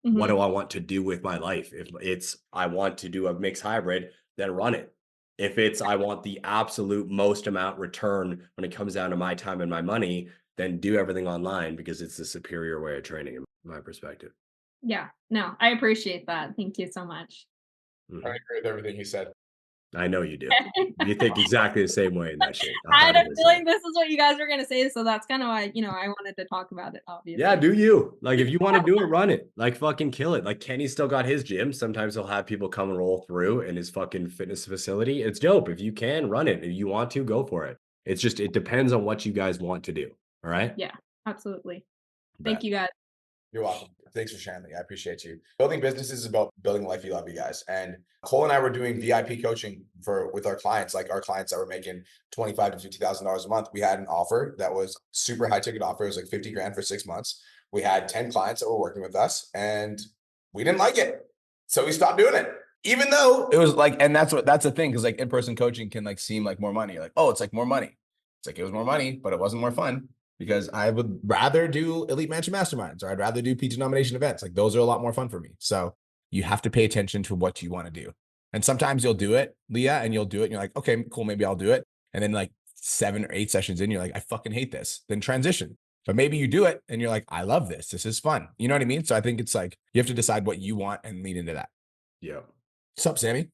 What do I want to do with my life? If it's, I want to do a mixed hybrid, then run it. If it's, I want the absolute most amount return when it comes down to my time and my money, then do everything online because it's the superior way of training in my perspective. Yeah. No, I appreciate that. Thank you so much. I agree with everything he said. I know you do. You think exactly the same way in that shit. I had a 100%. feeling this is what you guys were gonna say, so that's kind of why, I wanted to talk about it, obviously. Yeah, do you. Like, if you want to do it, run it. Like, fucking kill it. Like, Kenny's still got his gym. Sometimes he'll have people come and roll through in his fucking fitness facility. It's dope. If you can, run it. If you want to, go for it. It's just, it depends on what you guys want to do. All right? Yeah, absolutely. Bet. Thank you guys. You're welcome. Thanks for sharing that. I appreciate you. Building businesses is about building a life you love, you guys. And Cole and I were doing VIP coaching with our clients, like our clients that were making $25,000 to $50,000 a month. We had an offer that was super high ticket offer. It was like 50 grand for 6 months. We had 10 clients that were working with us and we didn't like it. So we stopped doing it. Even though it was like, and that's the thing. Cause like in-person coaching can like seem like more money. Like, oh, it's like more money. It's like, it was more money, but it wasn't more fun. Because I would rather do elite mansion masterminds or I'd rather do PT nomination events. Like those are a lot more fun for me. So you have to pay attention to what you want to do. And sometimes you'll do it, Leah, and you'll do it. And you're like, okay, cool. Maybe I'll do it. And then like 7 or 8 sessions in, you're like, I fucking hate this. Then transition. But maybe you do it and you're like, I love this. This is fun. You know what I mean? So I think it's like, you have to decide what you want and lean into that. Yeah. What's up, Sammy?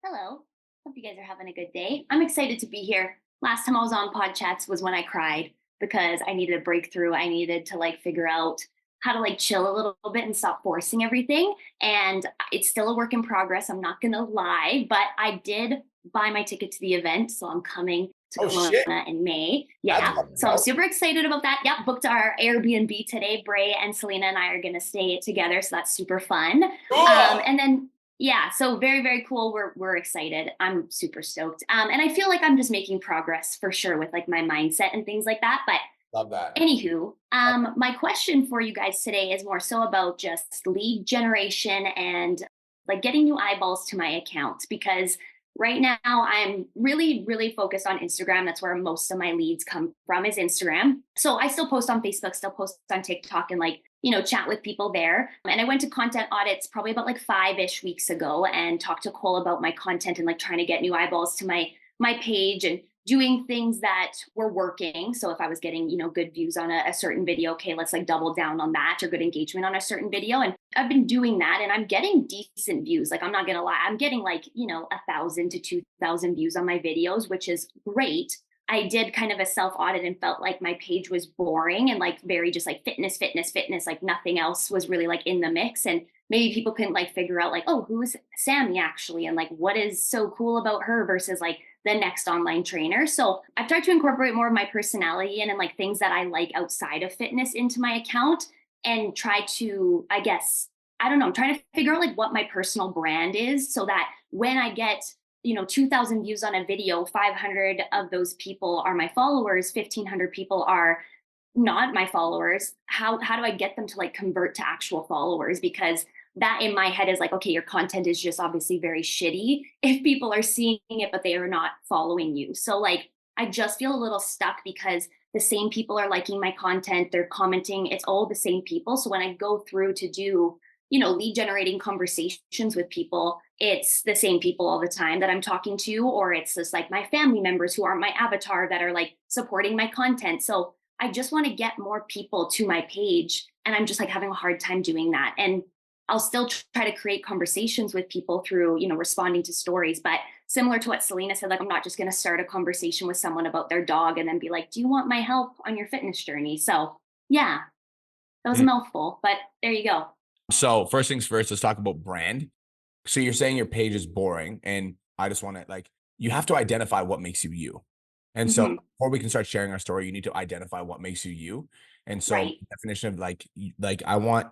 Hello. Hope you guys are having a good day. I'm excited to be here. Last time I was on PODCHATS was when I cried because I needed a breakthrough. I needed to like figure out how to like chill a little bit and stop forcing everything. And it's still a work in progress. I'm not going to lie, but I did buy my ticket to the event. So I'm coming to Kelowna in May. Yeah. So I'm super excited about that. Yep. Booked our Airbnb today. Bray and Selena and I are going to stay together. So that's super fun. Cool. And then yeah, so very, very cool. We're excited. I'm super stoked. And I feel like I'm just making progress for sure with like my mindset and things like that. But love that. Anywho, my question for you guys today is more so about just lead generation and like getting new eyeballs to my account, because right now I'm really, really focused on Instagram. That's where most of my leads come from, is Instagram. So I still post on Facebook, still post on TikTok, and like, chat with people there. And I went to content audits probably about like 5-ish weeks ago and talked to Cole about my content and like trying to get new eyeballs to my page and doing things that were working. So if I was getting, good views on a certain video, okay, let's like double down on that, or good engagement on a certain video. And I've been doing that and I'm getting decent views. Like, I'm not going to lie. I'm getting like, 1,000 to 2,000 views on my videos, which is great. I did kind of a self audit and felt like my page was boring and like very just like fitness, like nothing else was really like in the mix. And maybe people couldn't like figure out like, oh, who is Sammy actually? And like, what is so cool about her versus like the next online trainer? So I've tried to incorporate more of my personality and like things that I like outside of fitness into my account, and try to, I guess, I don't know, I'm trying to figure out like what my personal brand is, so that when I get 2,000 views on a video, 500 of those people are my followers, 1,500 people are not my followers. How do I get them to like convert to actual followers? Because that in my head is like, okay, your content is just obviously very shitty if people are seeing it, but they are not following you. So like, I just feel a little stuck because the same people are liking my content, they're commenting, it's all the same people. So when I go through to do lead generating conversations with people, it's the same people all the time that I'm talking to, or it's just like my family members who aren't my avatar that are like supporting my content. So I just want to get more people to my page, and I'm just like having a hard time doing that. And I'll still try to create conversations with people through, responding to stories. But similar to what Selena said, like, I'm not just going to start a conversation with someone about their dog and then be like, do you want my help on your fitness journey? So yeah, that was a mouthful, but there you go. So first things first, let's talk about brand. So you're saying your page is boring, and I just want to like, you have to identify what makes you you. And so before we can start sharing our story, you need to identify what makes you you. And so Right. the definition of like I want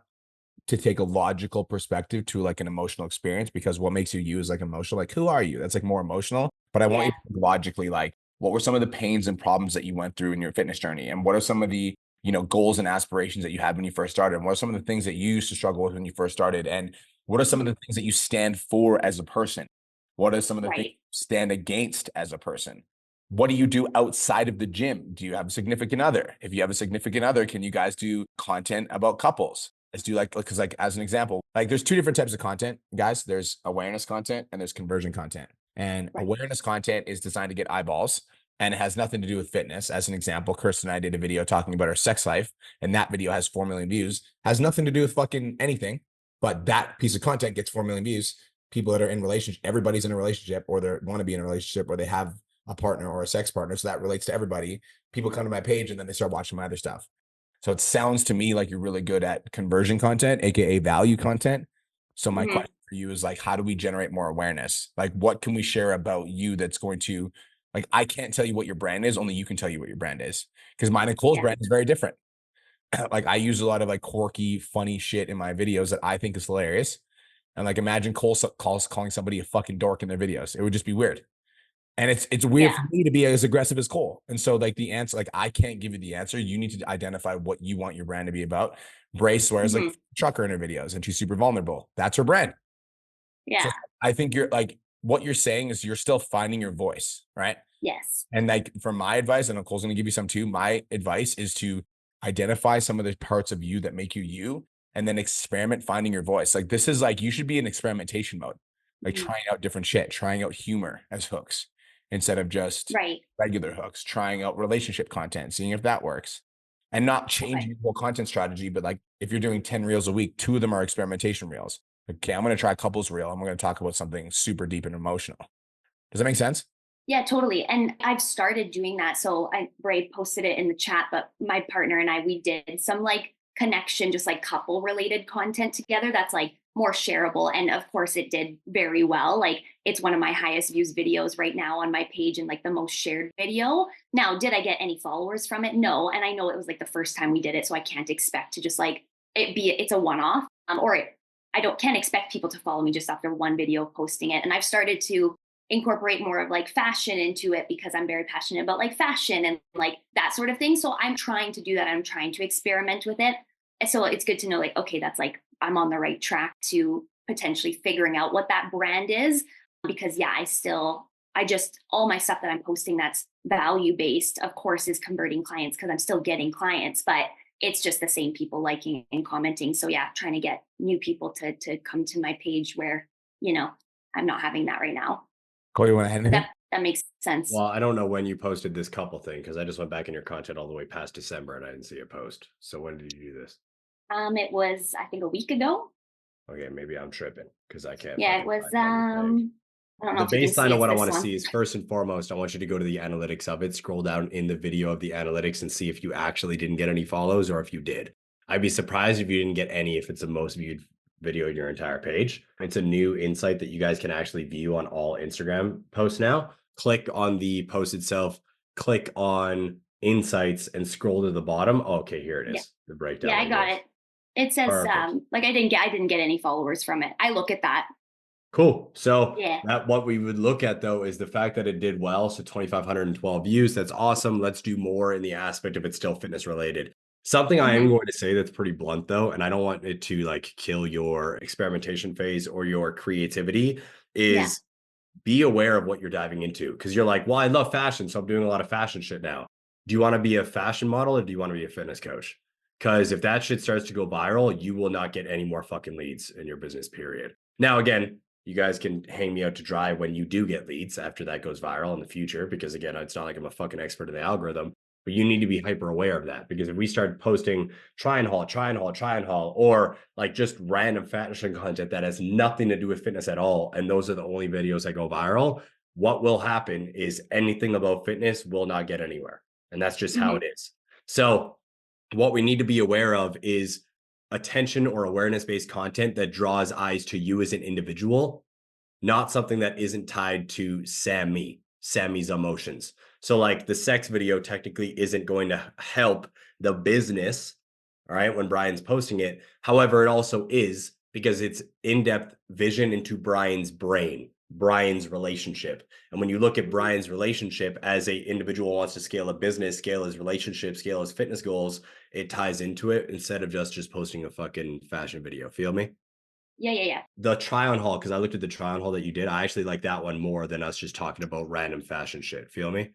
to take a logical perspective to like an emotional experience, because what makes you you is like emotional. Like, who are you? That's like more emotional. But I want you Yeah. to think logically, like, what were some of the pains and problems that you went through in your fitness journey? And what are some of the, goals and aspirations that you had when you first started? And what are some of the things that you used to struggle with when you first started? And what are some of the things that you stand for as a person? What are some of the things Right. you stand against as a person? What do you do outside of the gym? Do you have a significant other? If you have a significant other, can you guys do content about couples? Let's do because like as an example, like there's two different types of content, guys. There's awareness content and there's conversion content. And Right. awareness content is designed to get eyeballs, and it has nothing to do with fitness. As an example, Kirsten and I did a video talking about our sex life, and that video has 4 million views. Has nothing to do with fucking anything, but that piece of content gets 4 million views. People that are in relationship, everybody's in a relationship, or they want to be in a relationship, or they have a partner or a sex partner. So that relates to everybody. People come to my page and then they start watching my other stuff. So it sounds to me like you're really good at conversion content, aka value content. So my question for you is like, how do we generate more awareness? Like, what can we share about you that's going to, like, I can't tell you what your brand is, only you can tell you what your brand is. Because mine and Cole's Yeah. brand is very different. Like, I use a lot of like quirky, funny shit in my videos that I think is hilarious. And like, imagine Cole calling somebody a fucking dork in their videos. It would just be weird. And it's weird Yeah. for me to be as aggressive as Cole. And so like the answer, like I can't give you the answer. You need to identify what you want your brand to be about. Bray swears like trucker in her videos and she's super vulnerable. That's her brand. Yeah. So I think you're like, what you're saying is you're still finding your voice, right? Yes. And like from my advice, and Cole's gonna give you some too, my advice is to identify some of the parts of you that make you you, and then experiment finding your voice. Like this is like, you should be in experimentation mode, like trying out different shit, trying out humor as hooks instead of just Right. regular hooks, trying out relationship content, seeing if that works. And not changing Okay. your whole content strategy, but like if you're doing 10 reels a week, 2 of them are experimentation reels. Okay, I'm gonna try couples reel. I'm gonna talk about something super deep and emotional. Does that make sense? Yeah, totally. And I've started doing that. So Bray posted it in the chat, but my partner and I, we did some like connection, just like couple related content together that's like more shareable. And of course it did very well. Like it's one of my highest views videos right now on my page and like the most shared video. Now, did I get any followers from it? No. And I know it was like the first time we did it. So I can't expect to just like it's a one-off can't expect people to follow me just after one video posting it. And I've started to incorporate more of like fashion into it because I'm very passionate about like fashion and like that sort of thing. So I'm trying to do that. I'm trying to experiment with it. And so it's good to know like, okay, that's like, I'm on the right track to potentially figuring out what that brand is. Because yeah, all my stuff that I'm posting that's value based, of course, is converting clients because I'm still getting clients, but it's just the same people liking and commenting. So yeah, trying to get new people to come to my page where, I'm not having that right now. Cole, you want to head in? That makes sense. Well, I don't know when you posted this couple thing because I just went back in your content all the way past December and I didn't see a post. So when did you do this? It was I think a week ago. Okay, maybe I'm tripping because I can't. Yeah, it was I don't know The if you can baseline see of what I this want to one. see is first and foremost, I want you to go to the analytics of it, scroll down in the video of the analytics and see if you actually didn't get any follows or if you did. I'd be surprised if you didn't get any if it's the most viewed video in your entire page. It's a new insight that you guys can actually view on all Instagram posts now. Click on the post itself, click on insights and scroll to the bottom. Oh, okay, here it is. Yeah. The breakdown. Yeah, I got it. It says Perfect. like I didn't get any followers from it. I look at that. Cool. So Yeah. what we would look at though is the fact that it did well. So 2,512 views. That's awesome. Let's do more in the aspect of it's still fitness related. Something I am going to say that's pretty blunt though, and I don't want it to like kill your experimentation phase or your creativity, is be aware of what you're diving into. Because you're like, well, I love fashion, so I'm doing a lot of fashion shit now. Do you want to be a fashion model or do you want to be a fitness coach? Because if that shit starts to go viral, you will not get any more fucking leads in your business, period. Now, again, you guys can hang me out to dry when you do get leads after that goes viral in the future, because again, it's not like I'm a fucking expert in the algorithm, but you need to be hyper aware of that. Because if we start posting try and haul, or like just random fashion content that has nothing to do with fitness at all, and those are the only videos that go viral, what will happen is anything about fitness will not get anywhere. And that's just how it is. So what we need to be aware of is attention or awareness-based content that draws eyes to you as an individual, not something that isn't tied to Sammy's emotions. So like the sex video technically isn't going to help the business, all right, when Brian's posting it. However, it also is because it's in-depth vision into Brian's brain, Brian's relationship. And when you look at Brian's relationship as a individual wants to scale a business, scale his relationship, scale his fitness goals, it ties into it instead of just posting a fucking fashion video. Feel me? Yeah. The try on haul, because I looked at the try on haul that you did. I actually like that one more than us just talking about random fashion shit. Feel me?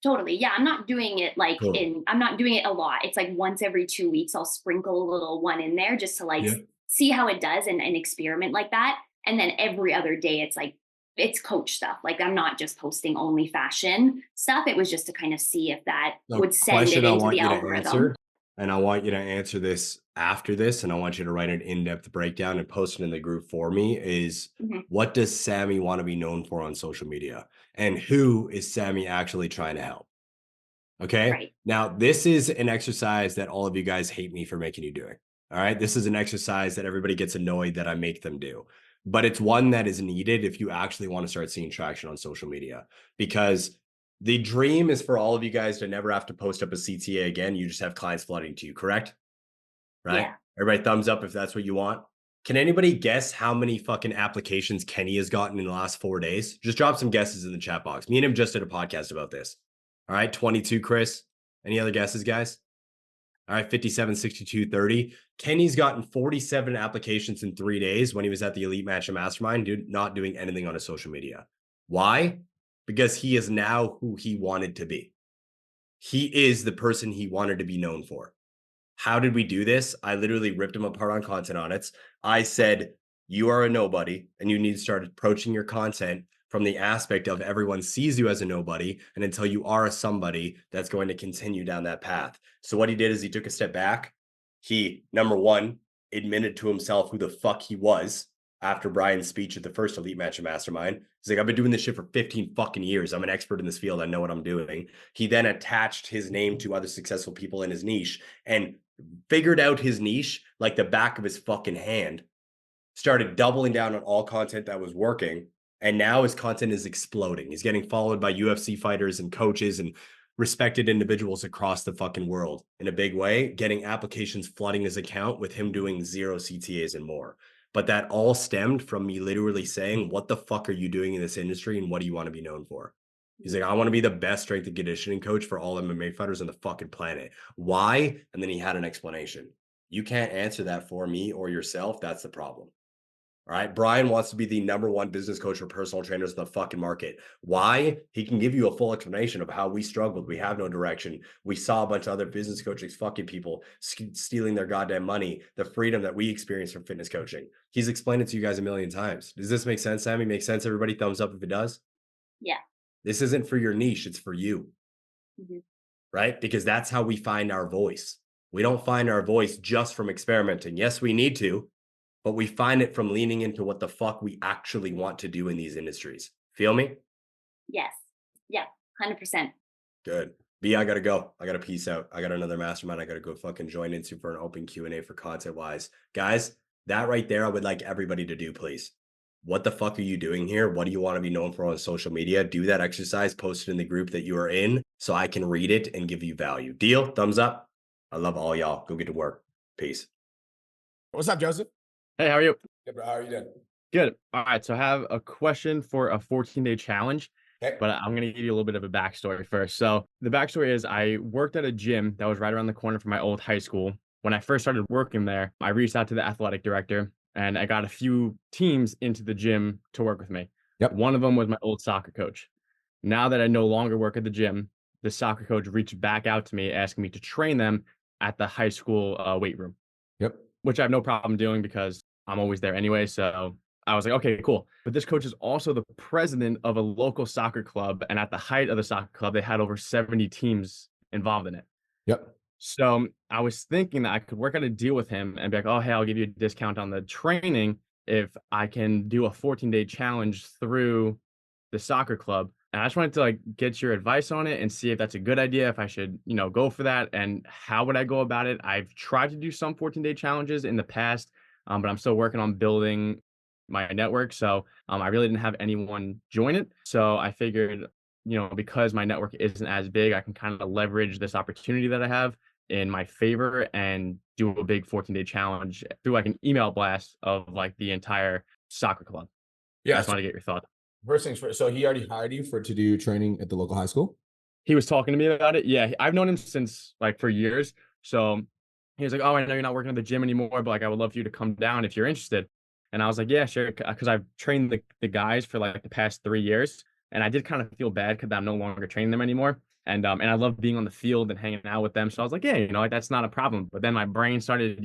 Totally. Yeah, I'm not doing it like Cool. I'm not doing it a lot. It's like once every 2 weeks, I'll sprinkle a little one in there just to like Yeah. see how it does and experiment like that. And then every other day, it's like, it's coach stuff. Like I'm not just posting only fashion stuff. It was just to kind of see if that The would send it question I into want the you to algorithm. answer, and I want you to answer this after this, and I want you to write an in-depth breakdown and post it in the group for me, is Mhm. what does Sammy want to be known for on social media? And who is Sammy actually trying to help? Okay. Right. Now, this is an exercise that all of you guys hate me for making you doing. All right. This is an exercise that everybody gets annoyed that I make them do, but it's one that is needed if you actually want to start seeing traction on social media, because the dream is for all of you guys to never have to post up a CTA again. You just have clients flooding to you, correct? Right. Yeah. Everybody thumbs up if that's what you want. Can anybody guess how many fucking applications Kenny has gotten in the last 4 days? Just drop some guesses in the chat box. Me and him just did a podcast about this. All right, 22, Chris. Any other guesses, guys? All right, 57, 62, 30. Kenny's gotten 47 applications in 3 days when he was at the Elite Match and Mastermind, dude, not doing anything on his social media. Why? Because he is now who he wanted to be. He is the person he wanted to be known for. How did we do this? I literally ripped him apart on content audits. I said, you are a nobody and you need to start approaching your content from the aspect of everyone sees you as a nobody and until you are a somebody that's going to continue down that path. So what he did is he took a step back. He, number one, admitted to himself who the fuck he was after Brian's speech at the first Elite Match and Mastermind. He's like, I've been doing this shit for 15 fucking years. I'm an expert in this field. I know what I'm doing. He then attached his name to other successful people in his niche and figured out his niche like the back of his fucking hand, started doubling down on all content that was working, and now his content is exploding. He's getting followed by UFC fighters and coaches and respected individuals across the fucking world in a big way, getting applications flooding his account with him doing 0 CTAs and more. But that all stemmed from me literally saying, what the fuck are you doing in this industry and what do you want to be known for? He's like, I want to be the best strength and conditioning coach for all MMA fighters on the fucking planet. Why? And then he had an explanation. You can't answer that for me or yourself. That's the problem. All right. Brian wants to be the number one business coach for personal trainers in the fucking market. Why? He can give you a full explanation of how we struggled. We have no direction. We saw a bunch of other business coaches fucking people stealing their goddamn money, the freedom that we experience from fitness coaching. He's explained it to you guys a million times. Does this make sense, Sammy? Make sense? Everybody thumbs up if it does. Yeah. This isn't for your niche. It's for you. Mhm. Right? Because that's how we find our voice. We don't find our voice just from experimenting. Yes, we need to, but we find it from leaning into what the fuck we actually want to do in these industries. Feel me? Yes. Yeah. 100%. Good. B, I gotta go. I gotta peace out. I got another mastermind. I gotta go fucking join into for an open Q&A for content wise. Guys, that right there, I would like everybody to do, please. What the fuck are you doing here? What do you want to be known for on social media? Do that exercise, post it in the group that you are in so I can read it and give you value. Deal? Thumbs up. I love all y'all. Go get to work. Peace. What's up, Joseph? Hey, how are you? Good, bro. How are you doing? Good. All right. So I have a question for a 14-day challenge, Okay. but I'm going to give you a little bit of a backstory first. So the backstory is I worked at a gym that was right around the corner from my old high school. When I first started working there, I reached out to the athletic director and I got a few teams into the gym to work with me. Yep. One of them was my old soccer coach. Now that I no longer work at the gym, the soccer coach reached back out to me asking me to train them at the high school weight room. Yep. Which I have no problem doing because I'm always there anyway. So I was like, okay, cool. But this coach is also the president of a local soccer club. And at the height of the soccer club, they had over 70 teams involved in it. Yep. So I was thinking that I could work out a deal with him and be like, oh, hey, I'll give you a discount on the training if I can do a 14-day challenge through the soccer club. And I just wanted to like get your advice on it and see if that's a good idea, if I should, go for that and how would I go about it? I've tried to do some 14-day challenges in the past, but I'm still working on building my network. So I really didn't have anyone join it. So I figured because my network isn't as big, I can kind of leverage this opportunity that I have in my favor and do a big 14-day challenge through like an email blast of like the entire soccer club. I Yeah. just want to get your thoughts. First things first. So he already hired you to do training at the local high school? He was talking to me about it. Yeah, I've known him since like for years. So he was like, "Oh, I know you're not working at the gym anymore, but like I would love for you to come down if you're interested." And I was like, "Yeah, sure," because I've trained the guys for like the past 3 years, and I did kind of feel bad because I'm no longer training them anymore. And I love being on the field and hanging out with them. So I was like, "Yeah, like that's not a problem." But then my brain started,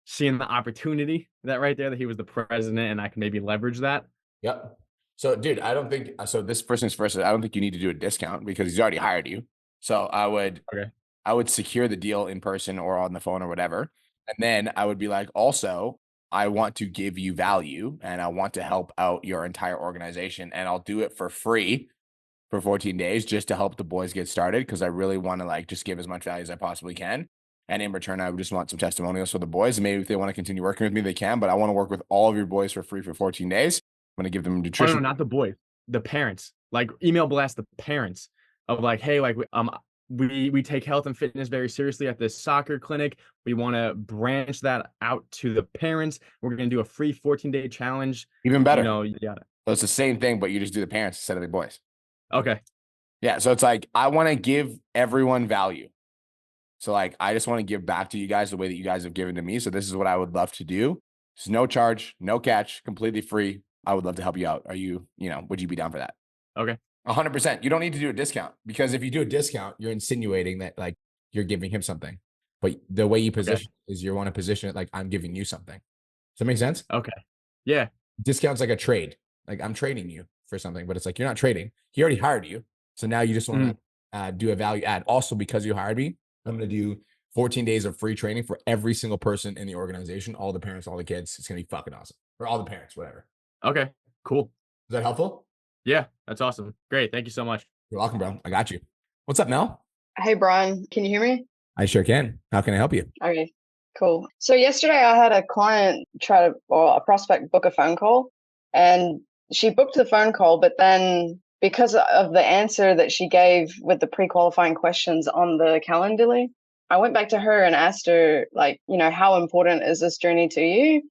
seeing the opportunity that right there that he was the president and I can maybe leverage that. Yep. So, dude, I don't think so. This first things first, I don't think you need to do a discount because he's already hired you. So Okay. I would secure the deal in person or on the phone or whatever. And then I would be like, also, I want to give you value and I want to help out your entire organization. And I'll do it for free for 14 days just to help the boys get started because I really want to like just give as much value as I possibly can. And in return, I would just want some testimonials for the boys. And maybe if they want to continue working with me, they can. But I want to work with all of your boys for free for 14 days. I'm going to give them Oh, no, nutrition. not the boys, the parents. Like email blast the parents of like, hey, like we take health and fitness very seriously at this soccer clinic. We want to branch that out to the parents. We're going to do a free 14-day challenge. Even better. Yeah. So it's the same thing, but you just do the parents instead of the boys. Okay. Yeah. So it's like, I want to give everyone value. So like, I just want to give back to you guys the way that you guys have given to me. So this is what I would love to do. It's no charge, no catch, completely free. I would love to help you out. Are you, would you be down for that? Okay. 100%. You don't need to do a discount because if you do a discount, you're insinuating that like you're giving him something. But the way you position is you want to position it like I'm giving you something. Does that make sense? Okay. Yeah. Discount's like a trade. Like I'm trading you for something, but it's like you're not trading. He already hired you. So now you just want to do a value add. Also, because you hired me, I'm going to do 14 days of free training for every single person in the organization, all the parents, all the kids. It's going to be fucking awesome. Or all the parents, whatever. Okay. Cool. Is that helpful? Yeah, that's awesome. Great. Thank you so much. You're welcome, bro. I got you. What's up, Mel? Hey, Brian, can you hear me? I sure can. How can I help you? Okay, cool. So yesterday I had a client or a prospect book a phone call, and she booked the phone call, but then because of the answer that she gave with the pre-qualifying questions on the Calendly, I went back to her and asked her, like, how important is this journey to you?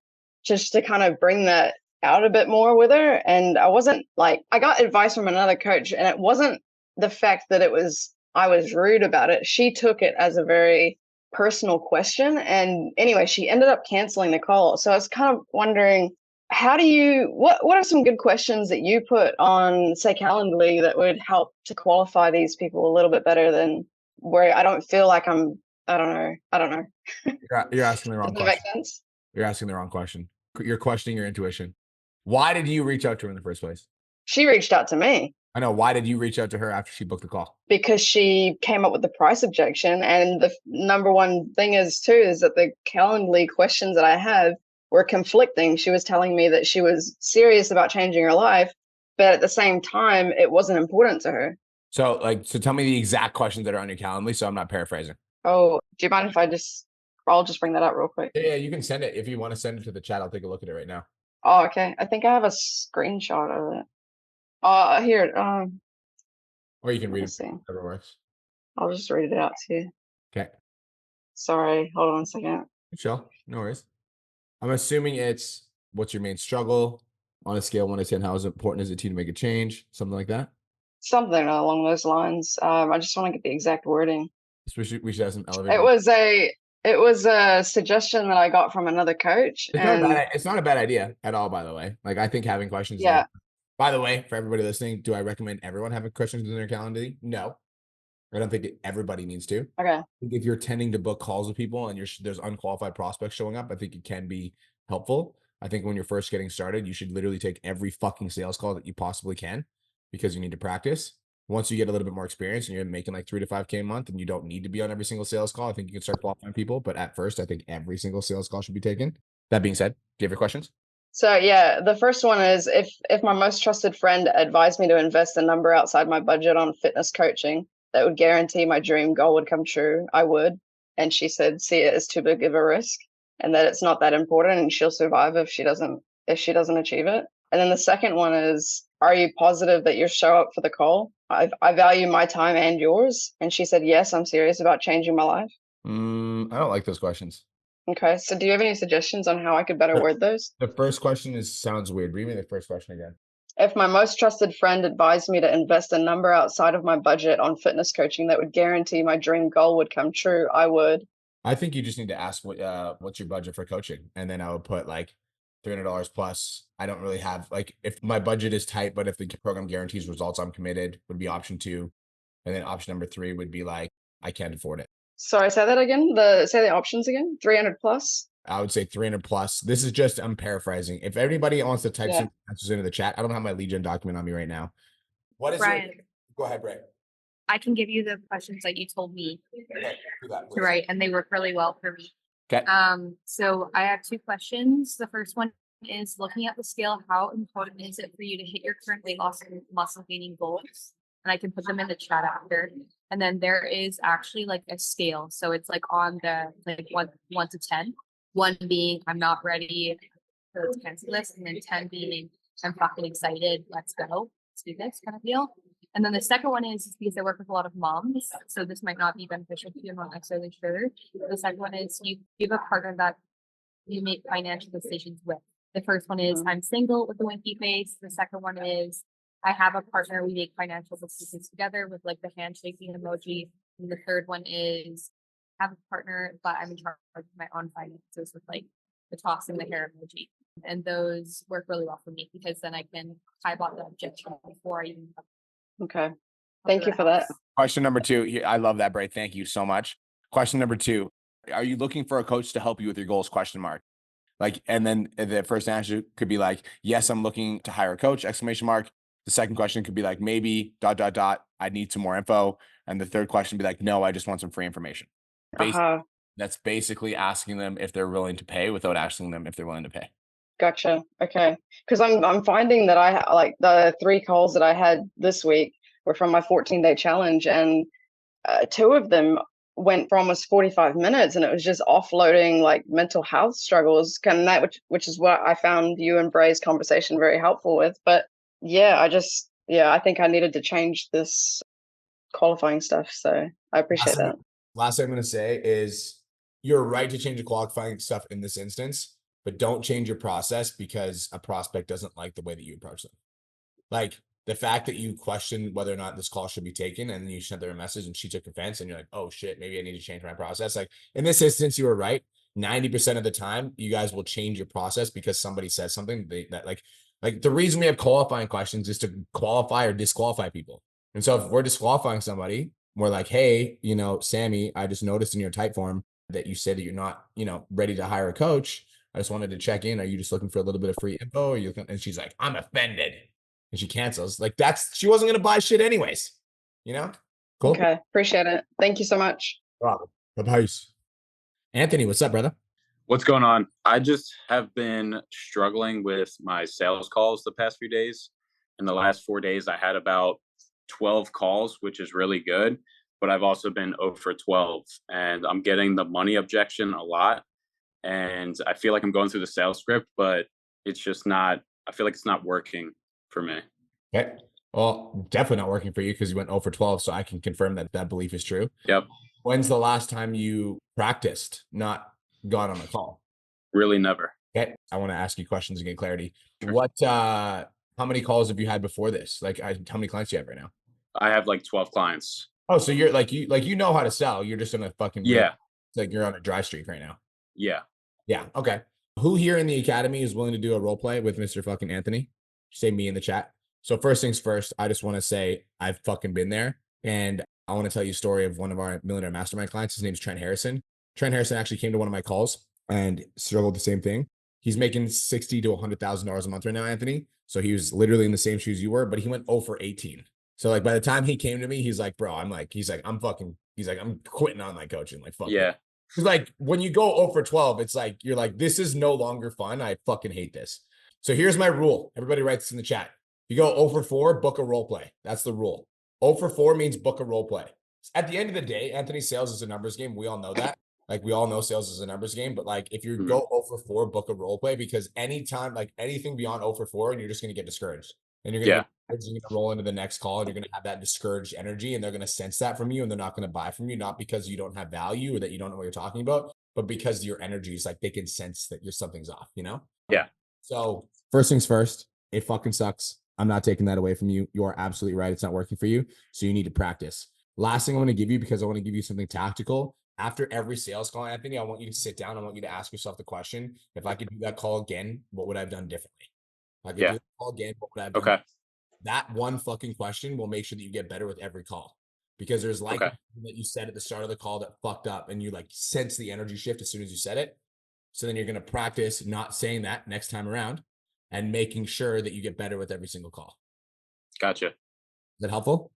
Just to kind of bring that out a bit more with her. And I got advice from another coach, and it wasn't the fact that I was rude about it. She took it as a very personal question. And anyway, she ended up canceling the call. So I was kind of wondering, what are some good questions that you put on, say, Calendly that would help to qualify these people a little bit better than where I don't feel like I don't know. You're asking the wrong Does that make question. sense? You're asking the wrong question. You're questioning your intuition. Why did you reach out to her in the first place? She reached out to me. I know. Why did you reach out to her after she booked the call? Because she came up with the price objection. And the number one thing is that the Calendly questions that I have were conflicting. She was telling me that she was serious about changing her life, but at the same time, it wasn't important to her. So tell me the exact questions that are on your Calendly so I'm not paraphrasing. Oh, do you mind if I'll just bring that up real quick. Yeah, you can send it. If you want to send it to the chat, I'll take a look at it right now. Oh, okay. I think I have a screenshot of it. Here. Or you can read it. See. Whatever works. I'll just read it out to you. Okay. Sorry, hold on a second. Sure. No worries. I'm assuming it's what's your main struggle on a scale 1 to 10. How important is it to you to make a change? Something like that. Something along those lines. I just want to get the exact wording. We should have some elevator. It was a suggestion that I got from another coach. It's not a bad idea at all, by the way. Like I think having questions. Yeah. By the way, for everybody listening, do I recommend everyone having questions in their calendar? No. I don't think everybody needs to. Okay. I think if you're tending to book calls with people and there's unqualified prospects showing up, I think it can be helpful. I think when you're first getting started, you should literally take every fucking sales call that you possibly can because you need to practice. Once you get a little bit more experience and you're making like 3 to 5K a month and you don't need to be on every single sales call, I think you can start qualifying people. But at first, I think every single sales call should be taken. That being said, do you have your questions? So yeah, the first one is if my most trusted friend advised me to invest a number outside my budget on fitness coaching that would guarantee my dream goal would come true, I would. And she said, see it as too big of a risk and that it's not that important and she'll survive if she doesn't achieve it. And then the second one is are you positive that you'll show up for the call? I value my time and yours. And she said, yes, I'm serious about changing my life. I don't like those questions. Okay. So do you have any suggestions on how I could better word those? The first question sounds weird. Read me the first question again. If my most trusted friend advised me to invest a number outside of my budget on fitness coaching that would guarantee my dream goal would come true, I would. I think you just need to ask what's your budget for coaching, and then I would put like $300 plus. I don't really have like, if my budget is tight, but if the program guarantees results, I'm committed, would be option 2, and then option number 3 would be like, I can't afford it. Sorry, say that again. Say the options again. 300 plus. I would say 300 plus. This is just, I'm paraphrasing. If everybody wants to type Yeah. some answers into the chat, I don't have my lead gen document on me right now. What is Brian, Go ahead, Bray. I can give you the questions that you told me Okay, do that, to please. write, and they work really well for me. Okay. So I have 2 questions. The first one is, looking at the scale, how important is it for you to hit your current weight loss and muscle gaining goals? And I can put them in the chat after. And then there is actually like a scale. So it's like on the like 1 to 10. 1 being I'm not ready to cancel this, and then 10 being I'm fucking excited. Let's go. Let's do this kind of deal. And then the second one is because I work with a lot of moms, so this might not be beneficial to you. I'm not necessarily sure. The second one is you have a partner that you make financial decisions with. The first one is I'm single with a winky face. The second one is I have a partner. We make financial decisions together with like the handshaking emoji. And the third one is I have a partner, but I'm in charge of my own finances with like the tossing the hair emoji. And those work really well for me because then I can type out the objection before I even. Okay. Thank you for that. Question number 2. I love that, Bray. Thank you so much. Question number 2. Are you looking for a coach to help you with your goals? Question mark. Like, and then the first answer could be like, yes, I'm looking to hire a coach, exclamation mark. The second question could be like, maybe ... I need some more info. And the third question would be like, no, I just want some free information. That's basically asking them if they're willing to pay without asking them if they're willing to pay. Gotcha. Okay. Because I'm finding that I like the 3 calls that I had this week were from my 14-day challenge, and 2 of them went for almost 45 minutes, and it was just offloading like mental health struggles, kind of that, which is what I found you and Bray's conversation very helpful with. But yeah, I think I needed to change this qualifying stuff. So I appreciate that. Last thing I'm going to say is you're right to change the qualifying stuff in this instance, but don't change your process because a prospect doesn't like the way that you approach them. Like the fact that you question whether or not this call should be taken, and then you sent her a message and she took offense, and you're like, oh shit, maybe I need to change my process. Like in this instance, you were right. 90% of the time, you guys will change your process because somebody says something that like the reason we have qualifying questions is to qualify or disqualify people. And so if we're disqualifying somebody, we're like, hey, Sammy, I just noticed in your type form that you said that you're not, ready to hire a coach. I just wanted to check in. Are you just looking for a little bit of free info? And she's like, I'm offended. And she cancels. Like she wasn't going to buy shit anyways. Cool. Okay. Appreciate it. Thank you so much. Wow. Anthony, what's up, brother? What's going on? I just have been struggling with my sales calls the past few days. In the last 4 days, I had about 12 calls, which is really good. But I've also been 0 for 12. And I'm getting the money objection a lot. And I feel like I'm going through the sales script, but it's just not, I feel like it's not working for me. Okay. Well, definitely not working for you because you went 0 for 12. So I can confirm that that belief is true. Yep. When's the last time you practiced, not gone on a call? Really never. Okay. I want to ask you questions to get clarity. Sure. How many calls have you had before this? Like how many clients do you have right now? I have like 12 clients. Oh, so you're you know how to sell. You're just in a fucking, yeah. Like you're on a dry streak right now. Yeah. Yeah. Okay. Who here in the academy is willing to do a role play with Mr. fucking Anthony? Say me in the chat. So first things first, I just want to say I've fucking been there. And I want to tell you a story of one of our millionaire mastermind clients. His name's Trent Harrison. Trent Harrison actually came to one of my calls and struggled the same thing. He's making $60,000 to $100,000 a month right now, Anthony. So he was literally in the same shoes you were, but he went 0 for 18. So like by the time he came to me, he's like, bro, I'm quitting online coaching. Like, fuck. Yeah. Because like when you go 0 for 12, it's like, you're like, this is no longer fun. I fucking hate this. So here's my rule. Everybody writes this in the chat. You go 0 for 4, book a role play. That's the rule. 0 for 4 means book a role play. At the end of the day, Anthony, sales is a numbers game. We all know that. Like we all know sales is a numbers game, but like if you go 0 for 4, book a role play, because anytime, like anything beyond 0 for 4, you're just going to get discouraged. and you're gonna Yeah. get you're gonna roll into the next call and you're gonna have that discouraged energy, and they're gonna sense that from you, and they're not gonna buy from you, not because you don't have value or that you don't know what you're talking about, but because your energy is like they can sense that you're something's off, you know? Yeah. So first things first, it fucking sucks. I'm not taking that away from you. You are absolutely right. It's not working for you. So you need to practice. Last thing I want to give you, because I want to give you something tactical. After every sales call, Anthony, I want you to sit down. I want you to ask yourself the question: if I could do that call again, what would I have done differently? If I could do Yeah. that call again, what would I have done? Okay. That one fucking question will make sure that you get better with every call, because there's like Okay. that you said at the start of the call that fucked up, and you like sense the energy shift as soon as you said it. So then you're going to practice not saying that next time around and making sure that you get better with every single call. Gotcha. Is that helpful?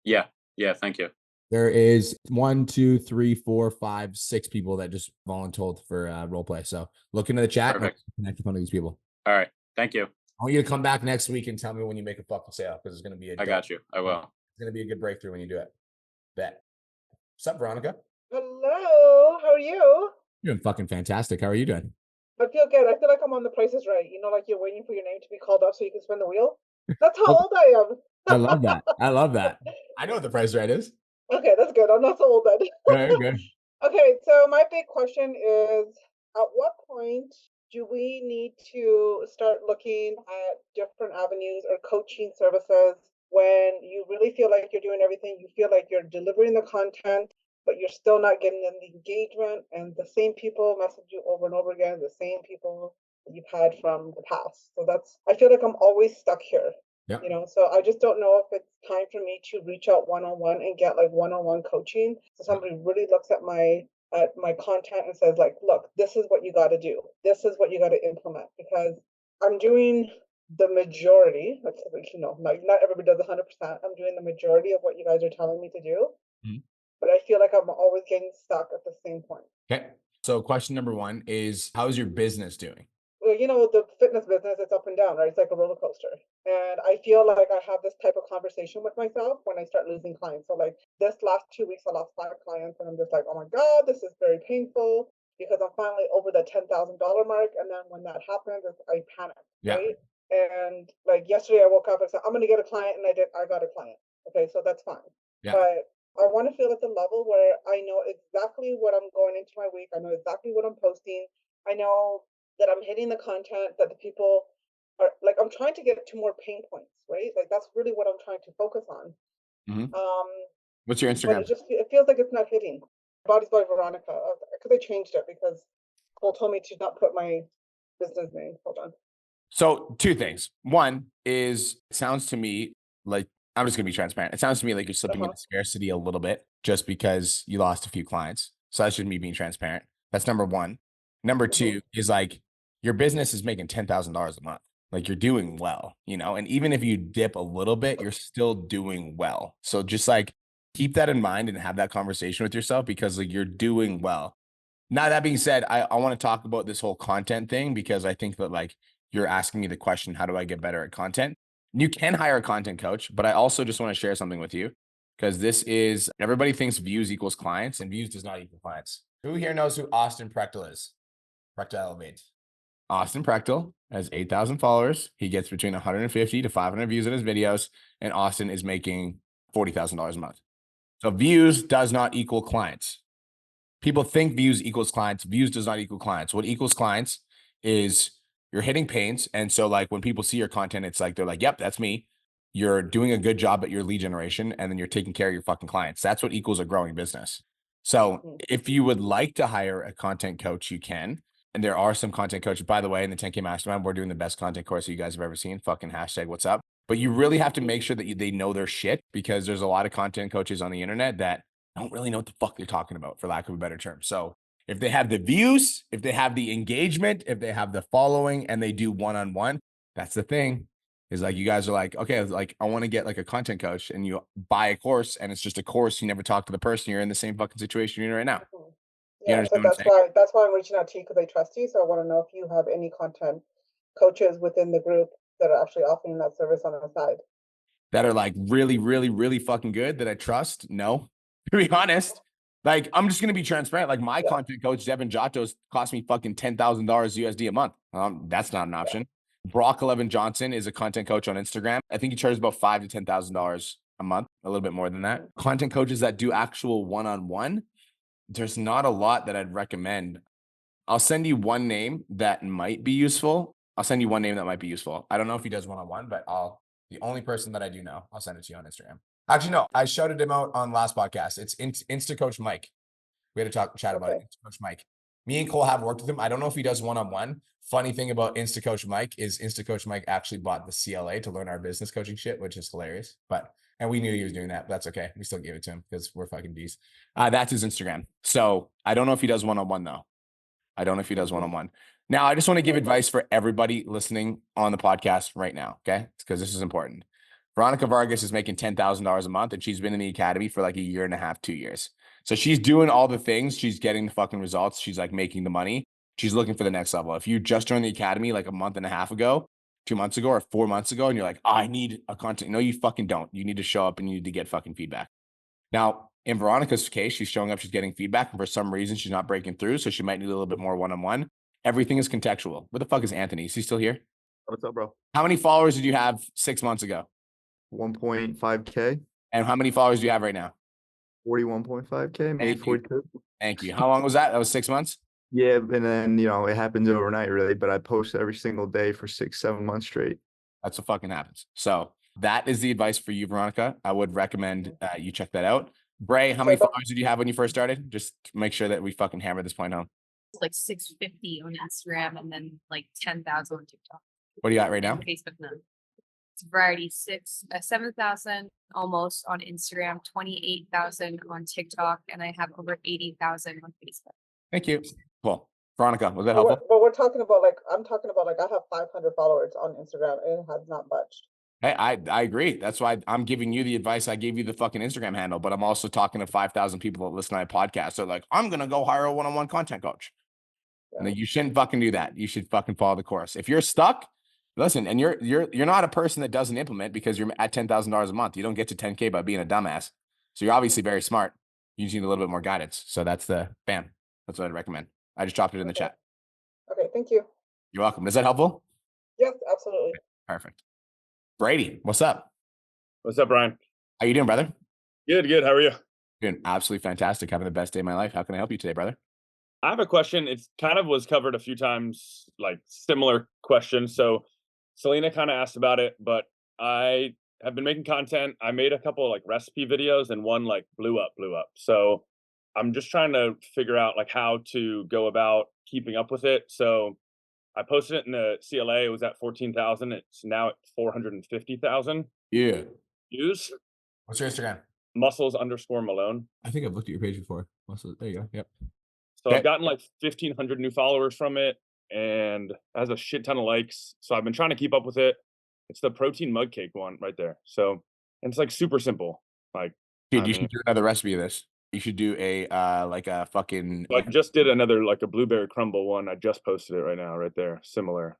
Yeah. Yeah. Thank you. There is 1, 2, 3, 4, 5, 6 people that just volunteered for role play. So look into the chat and Perfect. connect with one of these people. All right. Thank you. I want you to come back next week and tell me when you make a fucking sale, because it's going to be I got you. I will. It's going to be a good breakthrough when you do it. Bet. What's up, Veronica? Hello, how are you? You're doing fucking fantastic. How are you doing? I feel good. I feel like I'm on The Price is Right. You know, like you're waiting for your name to be called up so you can spin the wheel. That's how old I am. I love that. I love that. I know what the price right is. Okay, that's good. I'm not so old then. Very good. Okay, so my big question is, at what point do we need to start looking at different avenues or coaching services when you really feel like you're doing everything, you feel like you're delivering the content, but you're still not getting the engagement, and the same people message you over and over again, the same people that you've had from the past. So I feel like I'm always stuck here. Yep. You know, so I just don't know if it's time for me to reach out one-on-one and get like one-on-one coaching. So somebody really looks at my content and says like, look, this is what you got to do. This is what you got to implement, because I'm doing the majority, like, you know, not everybody does 100%. I'm doing the majority of what you guys are telling me to do. Mhm. But I feel like I'm always getting stuck at the same point. Okay. So question number 1 is, how's your business doing? Well, you know, the fitness business, it's up and down, right? It's like a roller coaster. And I feel like I have this type of conversation with myself when I start losing clients. So like this last 2 weeks, I lost 5 clients, and I'm just like, oh my God, this is very painful, because I'm finally over the $10,000 mark. And then when that happens, I panic, Yeah. right? And like yesterday I woke up and said, I'm going to get a client, and I got a client. Okay, so that's fine. Yeah. But I want to feel at the level where I know exactly what I'm going into my week. I know exactly what I'm posting. I know that I'm hitting the content that the people are like. I'm trying to get to more pain points, right? Like that's really what I'm trying to focus on. Mhm. Um, What's your but Instagram? it feels like it's not hitting. Bodies by Veronica, because I changed it because Cole told me to not put my business name. Hold on. So 2 things. One is, it sounds to me like, I'm just going to be transparent. It sounds to me like you're slipping into scarcity a little bit just because you lost a few clients. So that's just me being transparent. That's number 1. Number 2 is like, your business is making $10,000 a month. Like, you're doing well, you know, and even if you dip a little bit, you're still doing well. So just like keep that in mind and have that conversation with yourself, because like you're doing well. Now, that being said, I want to talk about this whole content thing, because I think that like you're asking me the question, how do I get better at content? You can hire a content coach, but I also just want to share something with you, because this is, everybody thinks views equals clients, and views does not equal clients. Who here knows who Austin Prechtel is? Prechtel Elevate. Austin Prechtel has 8,000 followers. He gets between 150 to 500 views in his videos, and Austin is making $40,000 a month. So views does not equal clients. People think views equals clients. Views does not equal clients. What equals clients is you're hitting pains. And so like when people see your content, it's like, they're like, yep, that's me. You're doing a good job at your lead generation, and then you're taking care of your fucking clients. That's what equals a growing business. So if you would like to hire a content coach, you can. And there are some content coaches, by the way, in the 10K Mastermind, we're doing the best content course you guys have ever seen. Fucking hashtag what's up. But you really have to make sure that they know their shit, because there's a lot of content coaches on the internet that don't really know what the fuck they're talking about, for lack of a better term. So if they have the views, if they have the engagement, if they have the following, and they do one-on-one, that's the thing. Is like, you guys are like, okay, like I want to get like a content coach, and you buy a course, and it's just a course. You never talk to the person. You're in the same fucking situation you're in right now. You Yeah, so understand what I'm saying? that's why I'm reaching out to you, because I trust you. So I want to know if you have any content coaches within the group that are actually offering that service on the side. That are like really, really, really fucking good that I trust? No, to be honest. Like, I'm just gonna be transparent. Like, my content coach, Devin Jatos, cost me fucking $10,000 USD a month. That's not an option. Brock 11 Johnson is a content coach on Instagram. I think he charges about $5,000 to $10,000 a month, a little bit more than that. Content coaches that do actual one-on-one, there's not a lot that I'd recommend. I'll send you one name that might be useful. I don't know if he does one-on-one, but the only person that I do know, I'll send it to you on Instagram. Actually, no, I shouted him out on last podcast. It's Insta Coach Mike. We had to chat about it. Insta Coach Mike. Me and Cole have worked with him. I don't know if he does one-on-one. Funny thing about Insta Coach Mike is Insta Coach Mike actually bought the CLA to learn our business coaching shit, which is hilarious. And we knew he was doing that. But that's okay. We still gave it to him because we're fucking D's. That's his Instagram. So I don't know if he does one-on-one though. Now, I just want to give advice for everybody listening on the podcast right now, okay? Because this is important. Veronica Vargas is making $10,000 a month, and she's been in the academy for like a year and a half, 2 years. So she's doing all the things. She's getting the fucking results. She's like making the money. She's looking for the next level. If you just joined the academy like a month and a half ago, 2 months ago, or 4 months ago, and you're like, oh, I need a content. No, you fucking don't. You need to show up and you need to get fucking feedback. Now, in Veronica's case, she's showing up, she's getting feedback, and for some reason, she's not breaking through. So she might need a little bit more one-on-one. Everything is contextual. Where the fuck is Anthony? Is he still here? What's up, bro? How many followers did you have 6 months ago? 1.5K. And how many followers do you have right now? 41.5K, maybe 42. Thank you. How long was that? That was 6 months? Yeah, and then, it happens overnight, really. But I post every single day for 6-7 months straight. That's what fucking happens. So that is the advice for you, Veronica. I would recommend you check that out. Bray, how many followers did you have when you first started? Just to make sure that we fucking hammer this point home. It's like 650 on Instagram and then like 10,000 on TikTok. What do you got right now? Facebook none. It's variety 7,000 almost on Instagram, 28,000 on TikTok, and I have over 80,000 on Facebook. Thank you. Cool. Veronica, was that But helpful? we're talking about I'm talking about I have 500 followers on Instagram and it has not budged. Hey, I agree. That's why I'm giving you the advice. I gave you the fucking Instagram handle, but I'm also talking to 5,000 people that listen to my podcast. They're like, I'm going to go hire a one-on-one content coach. Yeah. And you shouldn't fucking do that. You should fucking follow the course. If you're stuck, listen, and you're not a person that doesn't implement because you're at $10,000 a month. You don't get to 10K by being a dumbass. So you're obviously very smart. You just need a little bit more guidance. So that's bam. That's what I'd recommend. I just dropped it in the chat. Okay. Thank you. You're welcome. Is that helpful? Yes, absolutely. Perfect. Brady, what's up? What's up, Brian? How you doing, brother? Good. How are you? Doing absolutely fantastic. Having the best day of my life. How can I help you today, brother? I have a question. It's kind of was covered a few times, like similar questions. So Selena kind of asked about it, but I have been making content. I made a couple of like recipe videos and one like blew up. So I'm just trying to figure out like how to go about keeping up with it. So I posted it in the CLA. It was at 14,000. It's now at 450,000. Yeah. Views. What's your Instagram? Muscles_Malone. I think I've looked at your page before. There you go. Yep. So I've gotten like 1,500 new followers from it and it has a shit ton of likes. So I've been trying to keep up with it. It's the protein mug cake one right there. So and it's like super simple. Like, dude, you should do another recipe of this. You should do a fucking. I just did another like a blueberry crumble one. I just posted it right now, right there. Similar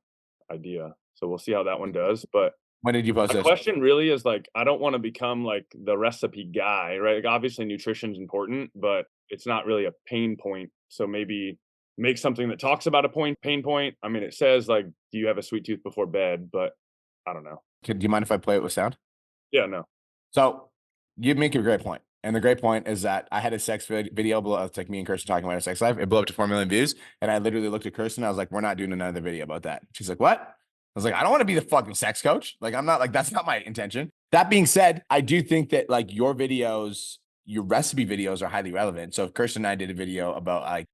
idea. So we'll see how that one does. But when did you post this? The question really is like, I don't want to become like the recipe guy, right? Like obviously nutrition is important, but it's not really a pain point. So maybe make something that talks about a pain point. I mean, it says like, do you have a sweet tooth before bed? But I don't know. Do you mind if I play it with sound? Yeah, no. So you make a great point. And the great point is that I had a sex video below. It's like me and Kirsten talking about our sex life. It blew up to 4 million views. And I literally looked at Kirsten. I was like, we're not doing another video about that. She's like, what? I was like, I don't want to be the fucking sex coach. Like, I'm not like, that's not my intention. That being said, I do think that like your videos, your recipe videos are highly relevant. So if Kirsten and I did a video about like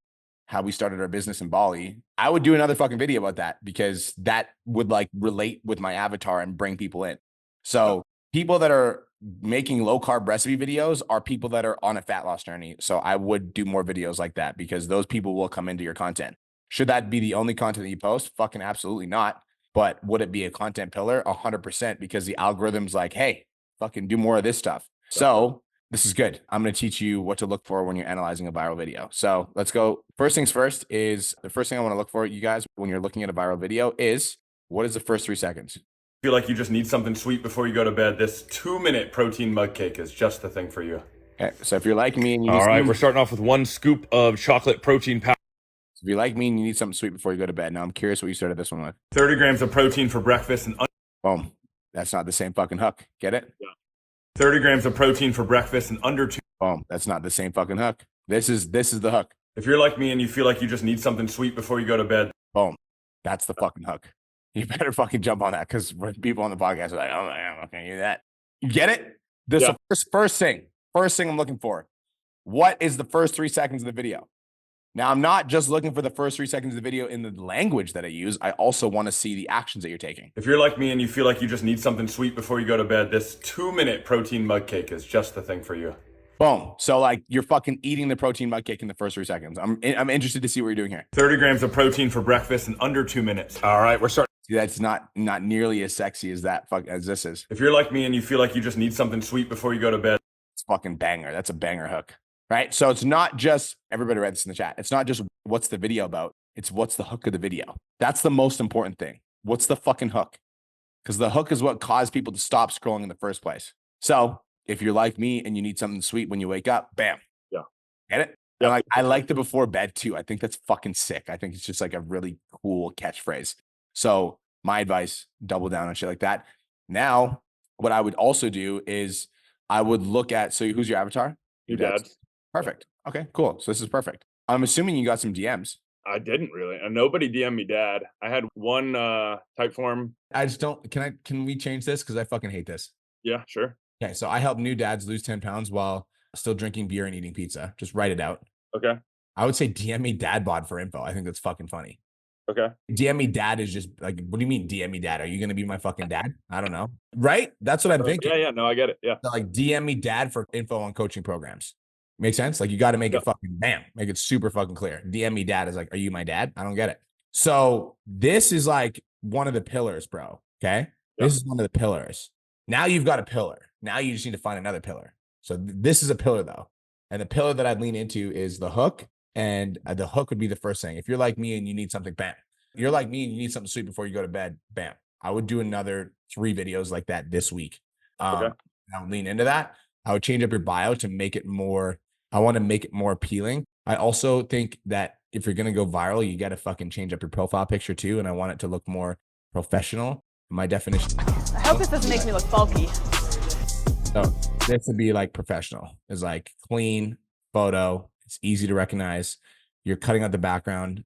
how we started our business in Bali, I would do another fucking video about that because that would like relate with my avatar and bring people in. So people that are making low carb recipe videos are people that are on a fat loss journey. So I would do more videos like that because those people will come into your content. Should that be the only content that you post? Fucking absolutely not. But would it be a content pillar? 100%, because the algorithm's like, hey, fucking do more of this stuff. So this is good. I'm going to teach you what to look for when you're analyzing a viral video. So let's go. First things first is the first thing I want to look for, you guys, when you're looking at a viral video is what is the first 3 seconds? Feel like you just need something sweet before you go to bed, this 2-minute protein mug cake is just the thing for you. Okay, so if you're like me and you all right, we're starting off with 1 scoop of chocolate protein powder. If you like me and you need something sweet before you go to bed. Now I'm curious what you started this one with. 30 grams of protein for breakfast and boom. That's not the same fucking hook. Get it? Yeah. 30 grams of protein for breakfast and under 2. Boom. That's not the same fucking hook. This is the hook. If you're like me and you feel like you just need something sweet before you go to bed. Boom. That's the fucking hook. You better fucking jump on that because people on the podcast are like, oh man, okay, you do that. You get it? This Yeah. First thing I'm looking for. What is the first 3 seconds of the video? Now, I'm not just looking for the first 3 seconds of the video in the language that I use. I also want to see the actions that you're taking. If you're like me and you feel like you just need something sweet before you go to bed, this 2-minute protein mug cake is just the thing for you. Boom. So like you're fucking eating the protein mug cake in the first 3 seconds. I'm interested to see what you're doing here. 30 grams of protein for breakfast in under 2 minutes. All right, we're starting. See, that's not nearly as sexy as as this is. If you're like me and you feel like you just need something sweet before you go to bed. It's fucking banger. That's a banger hook. Right? So it's not just, everybody read this in the chat. It's not just what's the video about. It's what's the hook of the video. That's the most important thing. What's the fucking hook? Because the hook is what caused people to stop scrolling in the first place. So if you're like me and you need something sweet when you wake up, bam. Yeah. Get it? Yeah. Like, I like the before bed too. I think that's fucking sick. I think it's just like a really cool catchphrase. So my advice, double down on shit like that. Now, what I would also do is I would look at, so who's your avatar? Your dad's. Perfect. Okay, cool. So this is perfect. I'm assuming you got some DMs. I didn't really. And nobody DM'd me dad. I had one type form. I just don't, can we change this? Because I fucking hate this. Yeah, sure. Okay, so I help new dads lose 10 pounds while still drinking beer and eating pizza. Just write it out. Okay. I would say DM me dad bod for info. I think that's fucking funny. Okay. DM me dad is just like, what do you mean DM me dad? Are you going to be my fucking dad? I don't know. Right? That's what I'm thinking. Yeah, no, I get it. Yeah. So like DM me dad for info on coaching programs. Make sense? Like you got to make it fucking bam, make it super fucking clear. DM me dad is like, are you my dad? I don't get it. So this is like one of the pillars, bro. Okay. This is one of the pillars. Now you've got a pillar. Now you just need to find another pillar. So this is a pillar though. And the pillar that I'd lean into is the hook. And the hook would be the first thing. If you're like me and you need something, bam. You're like me and you need something sweet before you go to bed, bam. I would do another 3 videos like that this week. I would lean into that. I would change up your bio to make it more, I want to make it more appealing. I also think that if you're going to go viral, you got to fucking change up your profile picture too. And I want it to look more professional. My definition. I hope this doesn't make me look bulky. So this would be like professional. It's like clean photo. It's easy to recognize. You're cutting out the background.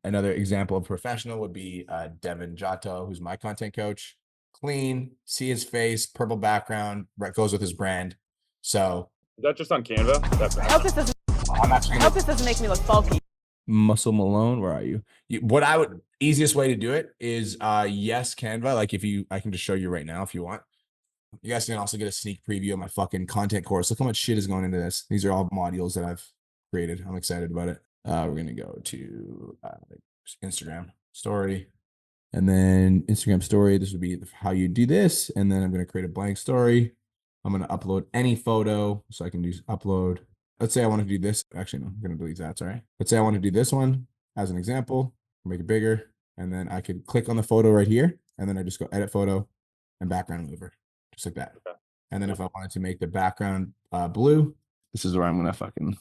Another example of professional would be Devin Giotto, who's my content coach. Clean, see his face, purple background, goes with his brand. So is that just on Canva? I hope this doesn't make me look bulky. Muscle Malone, where are you? What I would easiest way to do it is yes, Canva. Like I can just show you right now if you want. You guys can also get a sneak preview of my fucking content course. Look how much shit is going into this. These are all modules that I've created. I'm excited about it. We're gonna go to Instagram story, and then Instagram story. This would be how you do this, and then I'm gonna create a blank story. I'm gonna upload any photo, so I can do upload. Let's say I want to do this. Actually, no, I'm gonna delete that. Sorry. Let's say I want to do this one as an example. Make it bigger, and then I could click on the photo right here, and then I just go edit photo and background mover, just like that. Okay. And then if I wanted to make the background blue, this is where I'm gonna fucking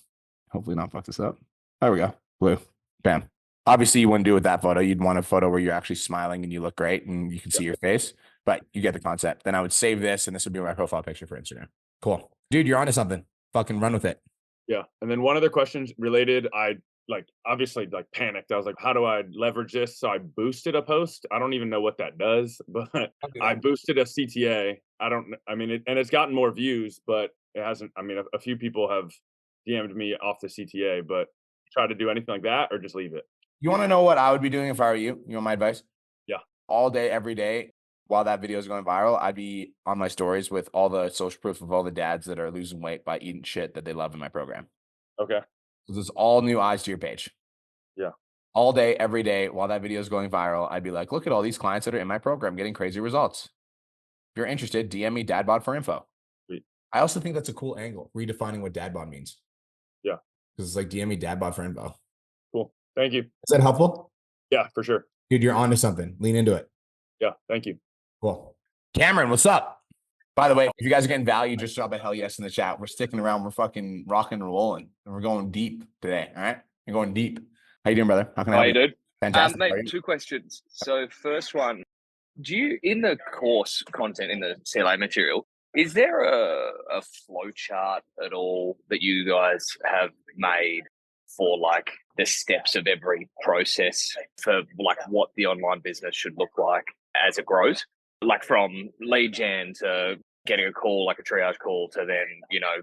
hopefully not fuck this up. There we go. Blue. Bam. Obviously, you wouldn't do it with that photo. You'd want a photo where you're actually smiling and you look great and you can see your face, but you get the concept. Then I would save this and this would be my profile picture for Instagram. Cool. Dude, you're onto something. Fucking run with it. Yeah. And then one other question related, I obviously panicked. I was like, how do I leverage this? So I boosted a post. I don't even know what that does, but I boosted a CTA. It's gotten more views, but it hasn't, a few people have DM'd me off the CTA, but try to do anything like that or just leave it. You want to know what I would be doing if I were you? You want my advice? Yeah. All day, every day, while that video is going viral, I'd be on my stories with all the social proof of all the dads that are losing weight by eating shit that they love in my program. Okay. So there's all new eyes to your page. Yeah. All day, every day, while that video is going viral, I'd be like, look at all these clients that are in my program getting crazy results. If you're interested, DM me dadbod for info. Sweet. I also think that's a cool angle, redefining what dadbod means. Yeah. Because it's like DM me dadbod for info. Cool. Thank you. Is that helpful? Yeah, for sure. Dude, you're onto something. Lean into it. Yeah. Thank you. Cool. Cameron, what's up? By the way, if you guys are getting value, just drop a hell yes in the chat. We're sticking around. We're fucking rocking and rolling. And we're going deep today. All right. We're going deep. How you doing, brother? How can I How help you you? doing? Fantastic. How are Mate, you? 2 questions. So first one, do you, in the course content, in the CLA material, is there a flow chart at all that you guys have made for like the steps of every process for like what the online business should look like as it grows? Like from lead gen to getting a call, like a triage call, to then,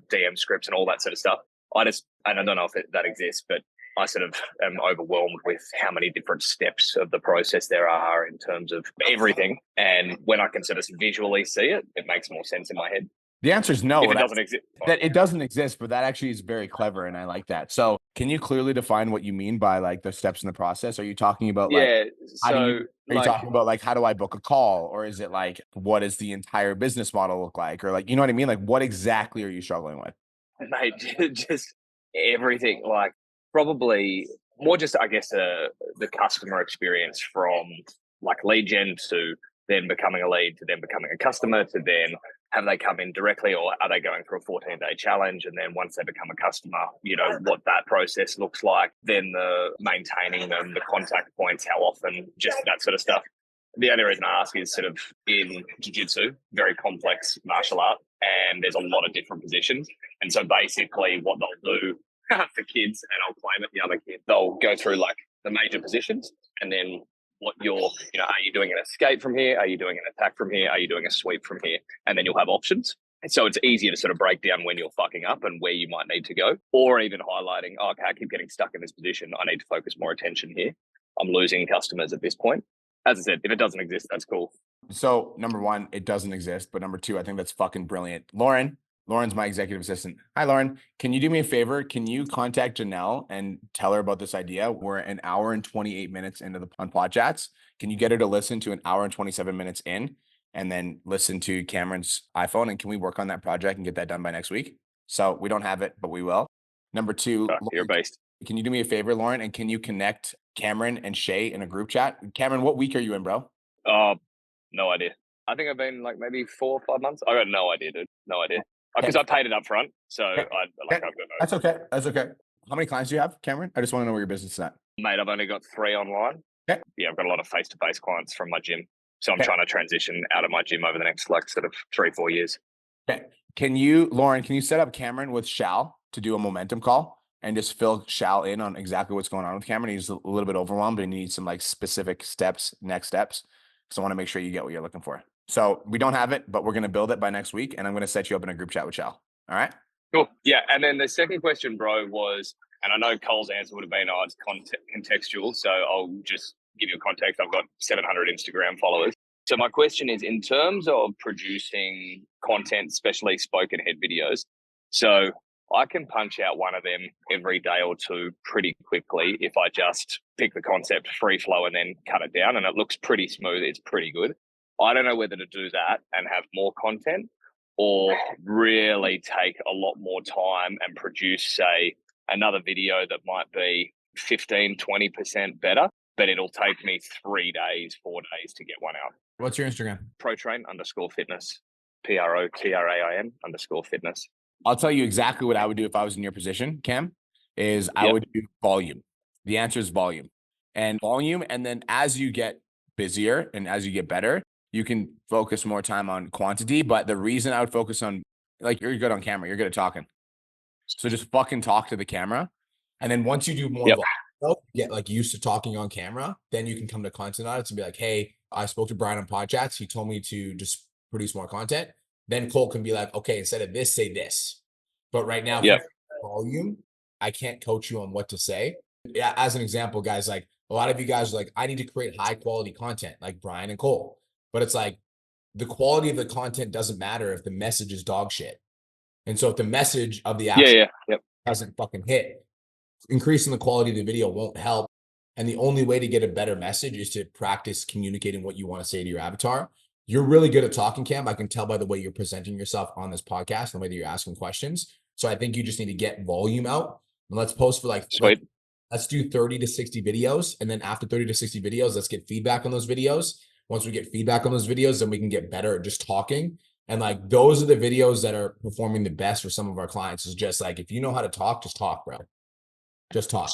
DM scripts and all that sort of stuff. And I don't know if that exists, but I sort of am overwhelmed with how many different steps of the process there are in terms of everything. And when I can sort of visually see it, it makes more sense in my head. The answer is no. If it doesn't exist. That it doesn't exist, but that actually is very clever, and I like that. So, can you clearly define what you mean by like the steps in the process? Are you talking about like Yeah. how do So you are you talking about like how do I book a call, or is it like what does the entire business model look like, or like you know what I mean? Like what exactly are you struggling with? mate, just everything, like probably more just, I guess, the customer experience from like lead gen to then becoming a lead to then becoming a customer to then have they come in directly or are they going through a 14-day challenge? And then once they become a customer, what that process looks like, then the maintaining them, the contact points, how often, just that sort of stuff. The only reason I ask is sort of in jiu-jitsu, very complex martial art, and there's a lot of different positions. And so basically what they'll do for kids, and I'll claim it, the other kid, they'll go through like the major positions and then what you're, are you doing an escape from here? Are you doing an attack from here? Are you doing a sweep from here? And then you'll have options. And so it's easier to sort of break down when you're fucking up and where you might need to go, or even highlighting, oh, okay, I keep getting stuck in this position. I need to focus more attention here. I'm losing customers at this point. As I said, if it doesn't exist, that's cool. So number one, it doesn't exist, but number two, I think that's fucking brilliant. Lauren's my executive assistant. Hi, Lauren. Can you do me a favor? Can you contact Janelle and tell her about this idea? We're an hour and 28 minutes into on PODCHATS. Can you get her to listen to an hour and 27 minutes in and then listen to Cameron's iPhone? And can we work on that project and get that done by next week? So we don't have it, but we will. Number two, you're based. Can you do me a favor, Lauren? And can you connect Cameron and Shay in a group chat? Cameron, what week are you in, bro? No idea. I think I've been like maybe 4 or 5 months. I got no idea, dude. No idea. Because I paid it up front. So I've got no. That's okay. That's okay. How many clients do you have, Cameron? I just want to know where your business is at. Mate, I've only got 3 online. Okay. Yeah, I've got a lot of face-to-face clients from my gym. So I'm trying to transition out of my gym over the next like sort of 3-4 years. Okay. Lauren, can you set up Cameron with Shal to do a momentum call and just fill Shal in on exactly what's going on with Cameron? He's a little bit overwhelmed, but he needs some like specific next steps. So I want to make sure you get what you're looking for. So we don't have it, but we're going to build it by next week. And I'm going to set you up in a group chat with Shal. All right. Cool. Yeah. And then the second question, bro, was, and I know Cole's answer would have been, oh, it's contextual. So I'll just give you a context. I've got 700 Instagram followers. So my question is, in terms of producing content, especially spoken head videos, so I can punch out one of them every day or two pretty quickly if I just pick the concept free flow and then cut it down, and it looks pretty smooth. It's pretty good. I don't know whether to do that and have more content or really take a lot more time and produce, say, another video that might be 15, 20% better, but it'll take me 3 days, 4 days to get one out. What's your Instagram? Protrain_fitness, PROTRAIN_fitness. I'll tell you exactly what I would do if I was in your position, Cam, is I would do volume. The answer is volume. And then as you get busier and as you get better, you can focus more time on quantity. But the reason I would focus on, like, you're good on camera, you're good at talking. So just fucking talk to the camera. And then once you do more volume, get like used to talking on camera, then you can come to content audits and be like, hey, I spoke to Brian on PODCHATS. He told me to just produce more content. Then Cole can be like, okay, instead of this, say this. But right now, volume, I can't coach you on what to say. Yeah, as an example, guys, like a lot of you guys are like, I need to create high quality content like Brian and Cole. But it's like the quality of the content doesn't matter if the message is dog shit. And so if the message of the action doesn't fucking hit, increasing the quality of the video won't help. And the only way to get a better message is to practice communicating what you want to say to your avatar. You're really good at talking, Cam. I can tell by the way you're presenting yourself on this podcast and the way that you're asking questions. So I think you just need to get volume out. And let's post for like, let's do 30 to 60 videos. And then after 30 to 60 videos, let's get feedback on those videos. Once we get feedback on those videos, then we can get better at just talking. And like, those are the videos that are performing the best for some of our clients. Is just like, if you know how to talk, just talk, bro. Just talk.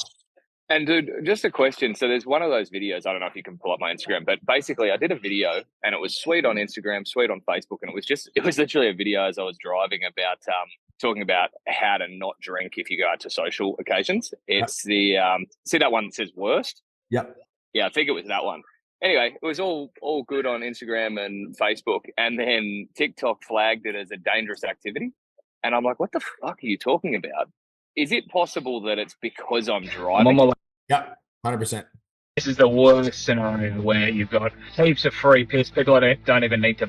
And dude, just a question. So there's one of those videos. I don't know if you can pull up my Instagram, but basically I did a video and it was sweet on Instagram, sweet on Facebook, and it was literally a video as I was driving about talking about how to not drink if you go out to social occasions. It's the see that one that says worst? Yep. Yeah, I think it was that one. Anyway, it was all good on Instagram and Facebook, and then TikTok flagged it as a dangerous activity. And I'm like, what the fuck are you talking about? Is it possible that it's because I'm driving? I'm on my way. Yep, 100%. This is the worst scenario where you've got heaps of free piss. People don't even need to.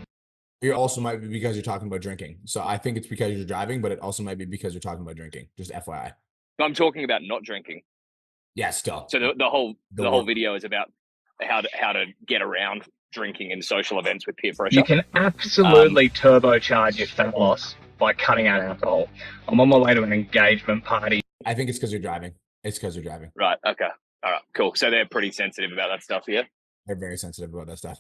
It also might be because you're talking about drinking. So I think it's because you're driving, but it also might be because you're talking about drinking. Just FYI. I'm talking about not drinking. Yeah, still. So the whole video is about how to get around drinking in social events with peer pressure. You can absolutely turbocharge your fat loss by cutting out alcohol. I'm on my way to an engagement party. I think it's because you're driving. It's because you're driving. Right. Okay. All right. Cool. So they're pretty sensitive about that stuff, yeah? They're very sensitive about that stuff.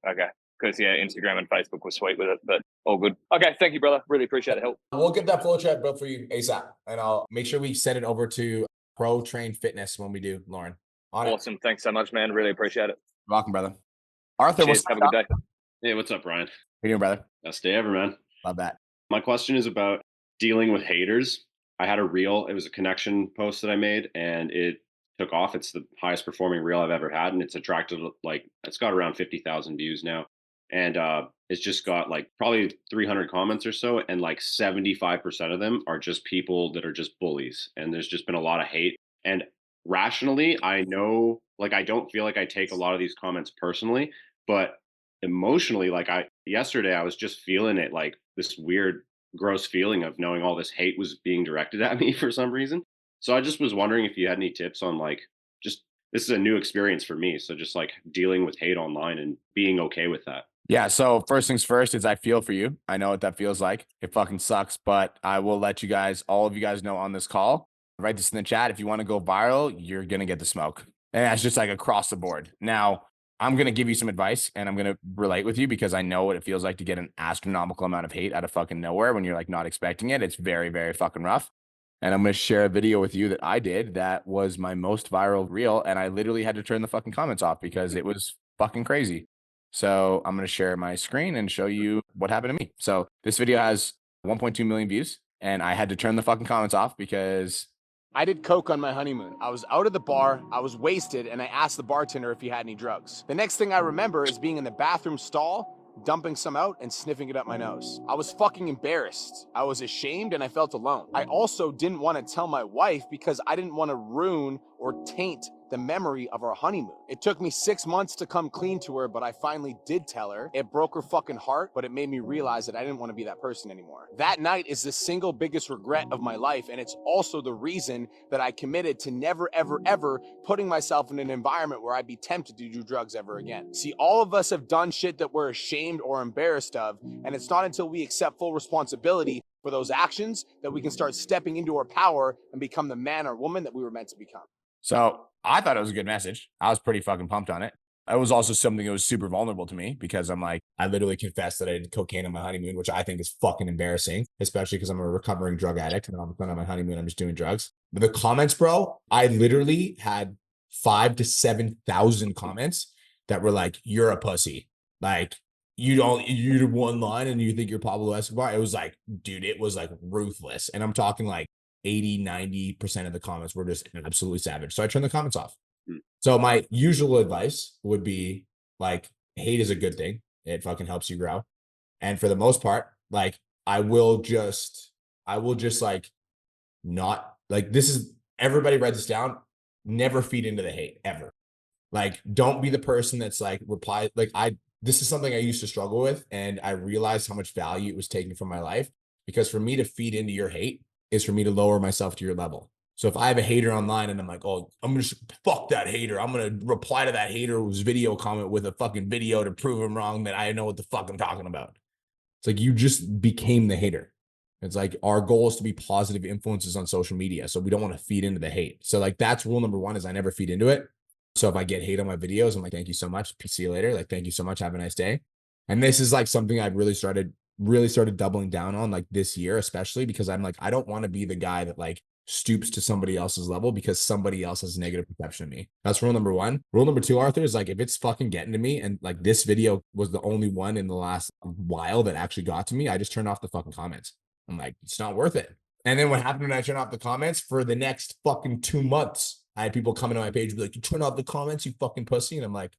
Okay. Because, yeah, Instagram and Facebook were sweet with it, but all good. Okay. Thank you, brother. Really appreciate the help. We'll get that flow chart built for you ASAP. And I'll make sure we send it over to Pro Train Fitness when we do, Lauren. Awesome. Thanks so much, man. Really appreciate it. You're welcome, brother. Arthur, Cheers. Have a good day. Hey, what's up, Ryan? How you doing, brother? Best day ever, man. Love that. My question is about dealing with haters. I had a reel. It was a connection post that I made, and it took off. It's the highest performing reel I've ever had, and it's attracted it's got around 50,000 views now, and it's just got like probably 300 comments or so, and like 75% of them are just people that are just bullies, and there's just been a lot of hate. And rationally, I know, like, I don't feel like I take a lot of these comments personally, but emotionally, like yesterday I was just feeling it, like this weird gross feeling of knowing all this hate was being directed at me for some reason. So I just was wondering if you had any tips on like, just, this is a new experience for me, so just like dealing with hate online and being okay with that. Yeah. So first things first is I feel for you. I know what that feels like. It fucking sucks, but I will let you guys, all of you guys know on this call, write this in the chat. If you want to go viral, you're going to get the smoke. And that's just like across the board. Now, I'm going to give you some advice and I'm going to relate with you because I know what it feels like to get an astronomical amount of hate out of fucking nowhere when you're like not expecting it. It's very, very fucking rough. And I'm going to share a video with you that I did that was my most viral reel. And I literally had to turn the fucking comments off because it was fucking crazy. So I'm going to share my screen and show you what happened to me. So this video has 1.2 million views and I had to turn the fucking comments off because I did coke on my honeymoon. I was out at the bar, I was wasted, and I asked the bartender if he had any drugs. The next thing I remember is being in the bathroom stall, dumping some out and sniffing it up my nose. I was fucking embarrassed. I was ashamed and I felt alone. I also didn't want to tell my wife because I didn't want to ruin or taint the memory of our honeymoon. It took me 6 months to come clean to her, but I finally did tell her. It broke her fucking heart, but it made me realize that I didn't want to be that person anymore. That night is the single biggest regret of my life, and it's also the reason that I committed to never, ever, ever putting myself in an environment where I'd be tempted to do drugs ever again. See, all of us have done shit that we're ashamed or embarrassed of, and it's not until we accept full responsibility for those actions that we can start stepping into our power and become the man or woman that we were meant to become. So I thought it was a good message. I was pretty fucking pumped on it. It was also something that was super vulnerable to me because I'm like, I literally confessed that I did cocaine on my honeymoon, which I think is fucking embarrassing, especially because I'm a recovering drug addict and all of a sudden on my honeymoon, I'm just doing drugs. But the comments, bro, I literally had 5,000 to 7,000 comments that were like, you're a pussy. Like, you do one line and you think you're Pablo Escobar. It was like, dude, it was like ruthless. And I'm talking like 80-90% of the comments were just absolutely savage. So I turned the comments off. So my usual advice would be like, hate is a good thing. It fucking helps you grow. And for the most part, like I will just like not like, this is, everybody write this down. Never feed into the hate ever. Like, don't be the person that's like reply. Like this is something I used to struggle with. And I realized how much value it was taking from my life, because for me to feed into your hate is for me to lower myself to your level. So if I have a hater online and I'm like, oh, I'm going to fuck that hater. I'm going to reply to that hater's video comment with a fucking video to prove him wrong that I know what the fuck I'm talking about. It's like, you just became the hater. It's like, our goal is to be positive influences on social media. So we don't want to feed into the hate. So like, that's rule number one, is I never feed into it. So if I get hate on my videos, I'm like, thank you so much. See you later. Like, thank you so much. Have a nice day. And this is like something I've really started doubling down on like this year, especially because I'm like, I don't want to be the guy that like stoops to somebody else's level because somebody else has a negative perception of me. That's rule number one. Rule number two, Arthur, is like if it's fucking getting to me and like this video was the only one in the last while that actually got to me, I just turn off the fucking comments. I'm like, it's not worth it. And then what happened when I turned off the comments for the next fucking 2 months? I had people coming to my page and be like, you turn off the comments, you fucking pussy. And I'm like,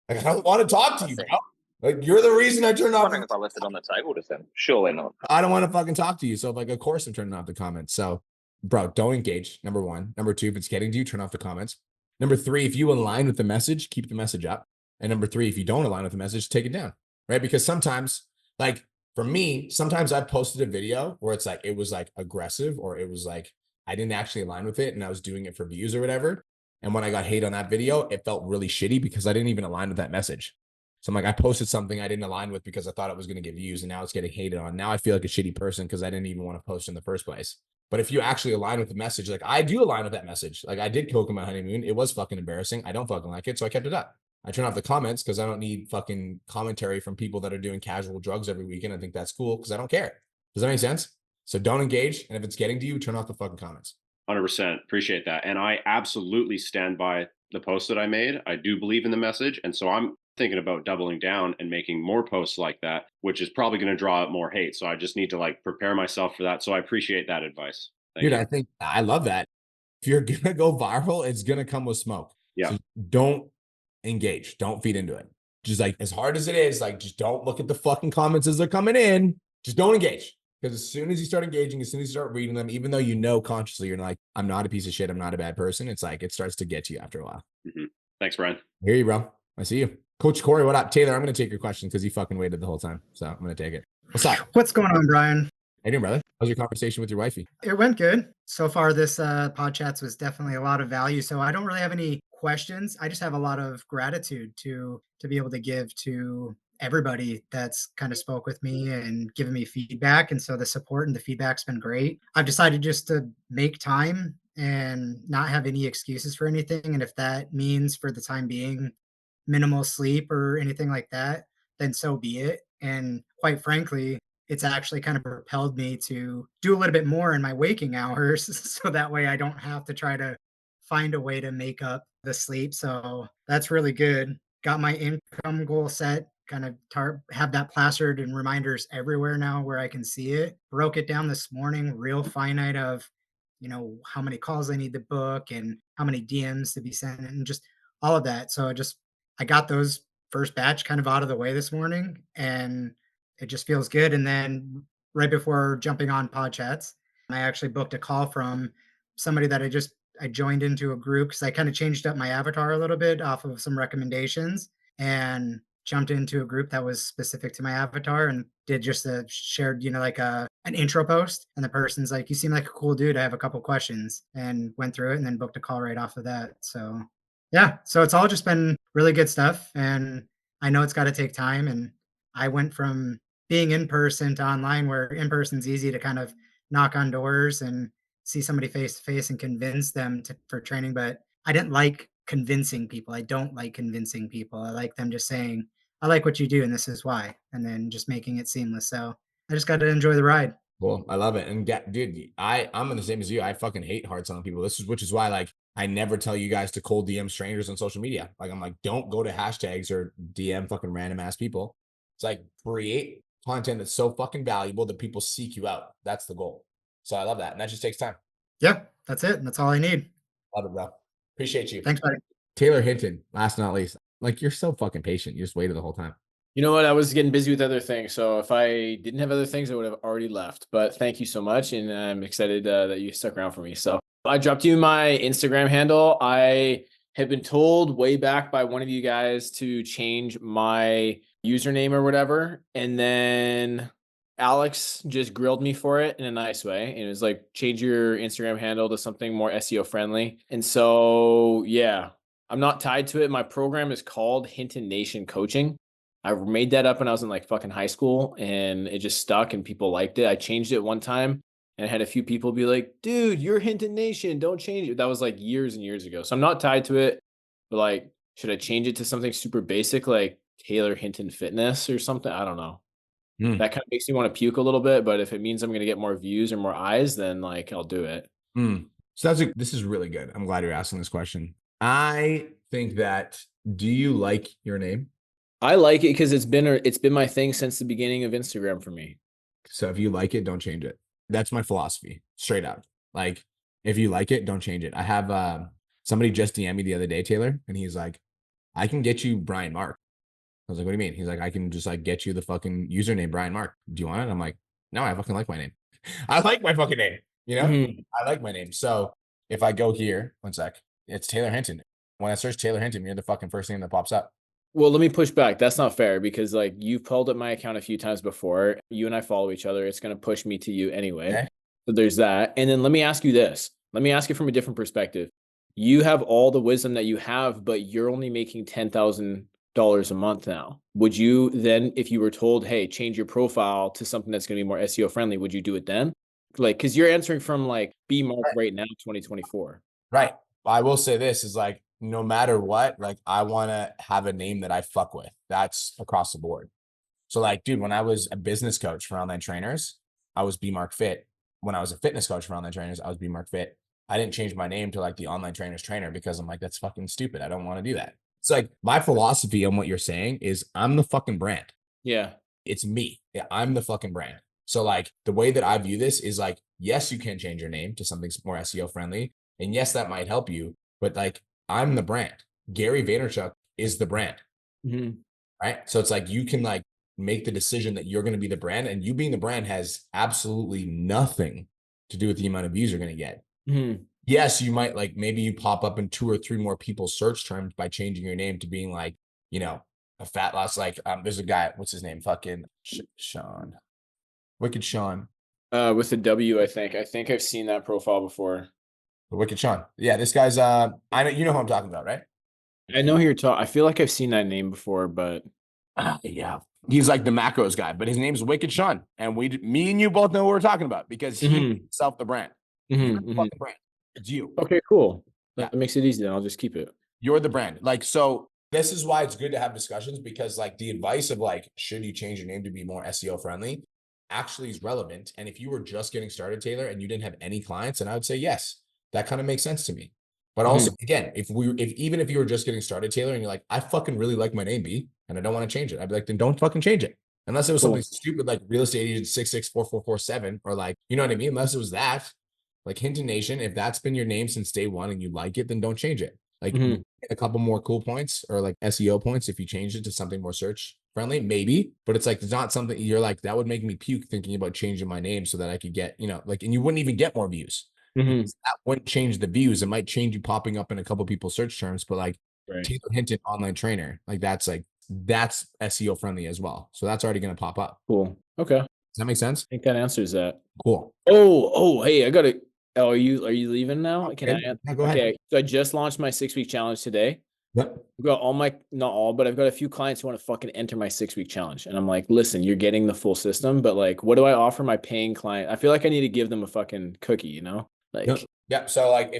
I don't want to talk to you, bro. Like, you're the reason I turned off. I'm wondering if I left it on the table to them. Surely not. I don't want to fucking talk to you. So, like, of course I'm turning off the comments. So, bro, don't engage. Number one. Number two, if it's getting to you, turn off the comments. Number three, if you align with the message, keep the message up. And number three, if you don't align with the message, take it down. Right? Because sometimes, like, for me, sometimes I posted a video where it's like, it was like aggressive or it was like, I didn't actually align with it and I was doing it for views or whatever. And when I got hate on that video, it felt really shitty because I didn't even align with that message. So I'm like, I posted something I didn't align with because I thought it was going to get views and now it's getting hated on. Now I feel like a shitty person because I didn't even want to post in the first place. But if you actually align with the message, like I do align with that message. Like I did coke on my honeymoon. It was fucking embarrassing. I don't fucking like it. So I kept it up. I turn off the comments because I don't need fucking commentary from people that are doing casual drugs every weekend. I think that's cool because I don't care. Does that make sense? So don't engage. And if it's getting to you, turn off the fucking comments. 100%. Appreciate that. And I absolutely stand by the post that I made. I do believe in the message. And so I'm thinking about doubling down and making more posts like that, which is probably going to draw up more hate. So I just need to like prepare myself for that. So I appreciate that advice. Dude, I think I love that. If you're going to go viral, it's going to come with smoke. Yeah. So don't engage. Don't feed into it. Just like as hard as it is, like just don't look at the fucking comments as they're coming in. Just don't engage. Because as soon as you start engaging, as soon as you start reading them, even though you know consciously you're like, I'm not a piece of shit, I'm not a bad person, it's like it starts to get to you after a while. Mm-hmm. Thanks, Brian. I hear you, bro. I see you. Coach Corey, what up? Taylor, I'm going to take your question because you fucking waited the whole time. So I'm going to take it. What's up? What's going on, Brian? How you doing, brother? How's your conversation with your wifey? It went good. So far, this PODCHATS was definitely a lot of value. So I don't really have any questions. I just have a lot of gratitude to be able to give to everybody that's kind of spoke with me and given me feedback. And so the support and the feedback's been great. I've decided just to make time and not have any excuses for anything. And if that means for the time being, minimal sleep or anything like that, then so be it. And quite frankly, it's actually kind of propelled me to do a little bit more in my waking hours. So that way I don't have to try to find a way to make up the sleep. So that's really good. Got my income goal set, kind of have that plastered and reminders everywhere now where I can see it. Broke it down this morning, real finite of, how many calls I need to book and how many DMs to be sent and just all of that. So I got those first batch kind of out of the way this morning and it just feels good. And then right before jumping on PODCHATS, I actually booked a call from somebody that I joined into a group because I kind of changed up my avatar a little bit off of some recommendations and jumped into a group that was specific to my avatar and did just a shared, like an intro post. And the person's like, you seem like a cool dude. I have a couple questions, and went through it and then booked a call right off of that. So yeah, so it's all just been really good stuff. And I know it's got to take time. And I went from being in person to online, where in person's easy to kind of knock on doors and see somebody face to face and convince them for training. But I didn't like convincing people. I don't like convincing people. I like them just saying, I like what you do and this is why, and then just making it seamless. So I just got to enjoy the ride. Cool. I love it. And dude, I'm the same as you. I fucking hate hard selling people. Which is why like I never tell you guys to cold DM strangers on social media. Like I'm like, don't go to hashtags or DM fucking random ass people. It's like create content that's so fucking valuable that people seek you out. That's the goal. So I love that. And that just takes time. Yeah, that's it. That's all I need. Love it, bro. Appreciate you. Thanks, buddy. Taylor Hinton, last but not least. Like you're so fucking patient. You just waited the whole time. You know what? I was getting busy with other things. So if I didn't have other things, I would have already left. But thank you so much. And I'm excited that you stuck around for me. So I dropped you my Instagram handle. I had been told way back by one of you guys to change my username or whatever. And then Alex just grilled me for it in a nice way. And it was like, change your Instagram handle to something more SEO friendly. And so, yeah, I'm not tied to it. My program is called Hinton Nation Coaching. I made that up when I was in like fucking high school and it just stuck and people liked it. I changed it one time and I had a few people be like, dude, you're Hinton Nation, don't change it. That was like years and years ago. So I'm not tied to it, but like, should I change it to something super basic like Taylor Hinton Fitness or something? I don't know. That kind of makes me want to puke a little bit, but if it means I'm going to get more views or more eyes, then like I'll do it. So this is really good. I'm glad you're asking this question. I think that, do you like your name? I like it because it's been my thing since the beginning of Instagram for me. So if you like it, don't change it. That's my philosophy, straight up. Like, if you like it, don't change it. I have somebody just DM me the other day, Taylor, and he's like, I can get you Brian Mark. I was like, what do you mean? He's like, I can just like get you the fucking username Brian Mark. Do you want it? I'm like, no, I fucking like my name. I like my fucking name. You know, I like my name. So if I go here, one sec, it's Taylor Hinton. When I search Taylor Hinton, you're the fucking first thing that pops up. Well, let me push back. That's not fair because like you've pulled up my account a few times before. You and I follow each other. It's going to push me to you anyway. Okay. So there's that. And then let me ask you this. Let me ask you from a different perspective. You have all the wisdom that you have, but you're only making $10,000 a month now. Would you then, if you were told, hey, change your profile to something that's going to be more SEO friendly, would you do it then? Like, because you're answering from like B Mark right now, 2024. Right. I will say this is like, no matter what, like I want to have a name that I fuck with. That's across the board. So like, dude, when I was a business coach for online trainers, I was B Mark Fit. When I was a fitness coach for online trainers, I was B Mark Fit. I didn't change my name to like the online trainers trainer because I'm like, that's fucking stupid. I don't want to do that. It's like my philosophy on what you're saying is I'm the fucking brand. Yeah. It's me. Yeah, I'm the fucking brand. So like the way that I view this is like, yes, you can change your name to something more SEO friendly. And yes, that might help you, but like I'm the brand. Gary Vaynerchuk is the brand. Right. So it's like you can like make the decision that you're going to be the brand, and you being the brand has absolutely nothing to do with the amount of views you're going to get. Yes, you might like maybe you pop up in 2 or 3 more people's search terms by changing your name to being like, you know, a fat loss. Like there's a guy, what's his name? Fucking Sean. Wicked Sean. With a W, I think. I think I've seen that profile before. Wicked Sean. Yeah, this guy's I know you know who I'm talking about, right? I know who you're talking. I feel like I've seen that name before, but yeah. He's like the macros guy, but his name's Wicked Sean. And me and you both know what we're talking about because he himself the brand. You're the fucking brand. It's you. Okay, cool. That makes it easy then. I'll just keep it. You're the brand. Like, so this is why it's good to have discussions, because like the advice of like, should you change your name to be more SEO friendly actually is relevant. And if you were just getting started, Taylor, and you didn't have any clients, and I would say, yes, that kind of makes sense to me. But also, again, even if you were just getting started, Taylor, and you're like, I fucking really like my name, B, and I don't want to change it, I'd be like, then don't fucking change it. Unless it was something stupid like real estate agent 664447, or like, you know what I mean? Unless it was that, like Hinton Nation, if that's been your name since day one and you like it, then don't change it. Like a couple more cool points or like SEO points if you change it to something more search friendly, maybe. But it's like, it's not something you're like, that would make me puke thinking about changing my name so that I could get, you know, like, and you wouldn't even get more views. That wouldn't change the views. It might change you popping up in a couple people's search terms, but like Taylor Hinton online trainer, like that's SEO friendly as well. So that's already going to pop up. Cool. Okay. Does that make sense? I think that answers that. Cool. Oh, hey, I got to. Oh, are you leaving now? Can I? Yeah, go ahead. Okay. So I just launched my 6-week challenge today. Yep. I've got not all, but I've got a few clients who want to fucking enter my 6-week challenge. And I'm like, listen, you're getting the full system, but like, what do I offer my paying client? I feel like I need to give them a fucking cookie, you know? Like, yeah. So like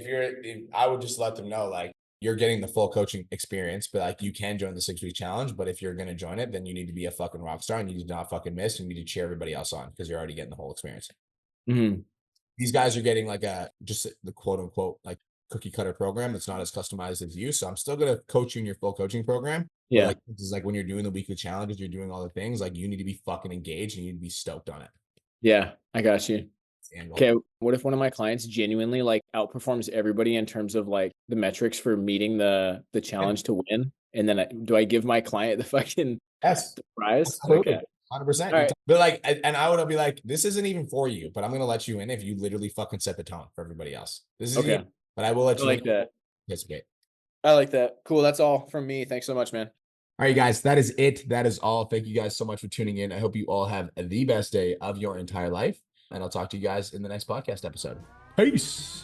I would just let them know, like, you're getting the full coaching experience, but like you can join the 6-week challenge. But if you're going to join it, then you need to be a fucking rock star and you do not fucking miss. And you need to cheer everybody else on because you're already getting the whole experience. These guys are getting like just the quote unquote, like cookie cutter program. That's not as customized as you. So I'm still going to coach you in your full coaching program. Yeah. Like, this is like when you're doing the weekly challenges, you're doing all the things, like you need to be fucking engaged and you need to be stoked on it. Yeah, I got you. Okay, what if one of my clients genuinely like outperforms everybody in terms of like the metrics for meeting the challenge to win? And then do I give my client the fucking prize? Okay. 100%. Right. But like, and I would be like, this isn't even for you, but I'm going to let you in if you literally fucking set the tone for everybody else. This is okay. But I will let you like in. that. Participate. I like that. Cool. That's all from me. Thanks so much, man. All right, guys, that is it. That is all. Thank you guys so much for tuning in. I hope you all have the best day of your entire life. And I'll talk to you guys in the next podcast episode. Peace.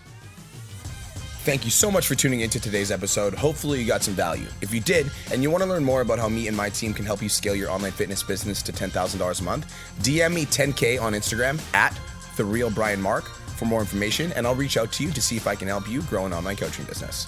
Thank you so much for tuning into today's episode. Hopefully you got some value. If you did, and you want to learn more about how me and my team can help you scale your online fitness business to $10,000 a month, DM me 10K on Instagram at @TheRealBrianMark for more information, and I'll reach out to you to see if I can help you grow an online coaching business.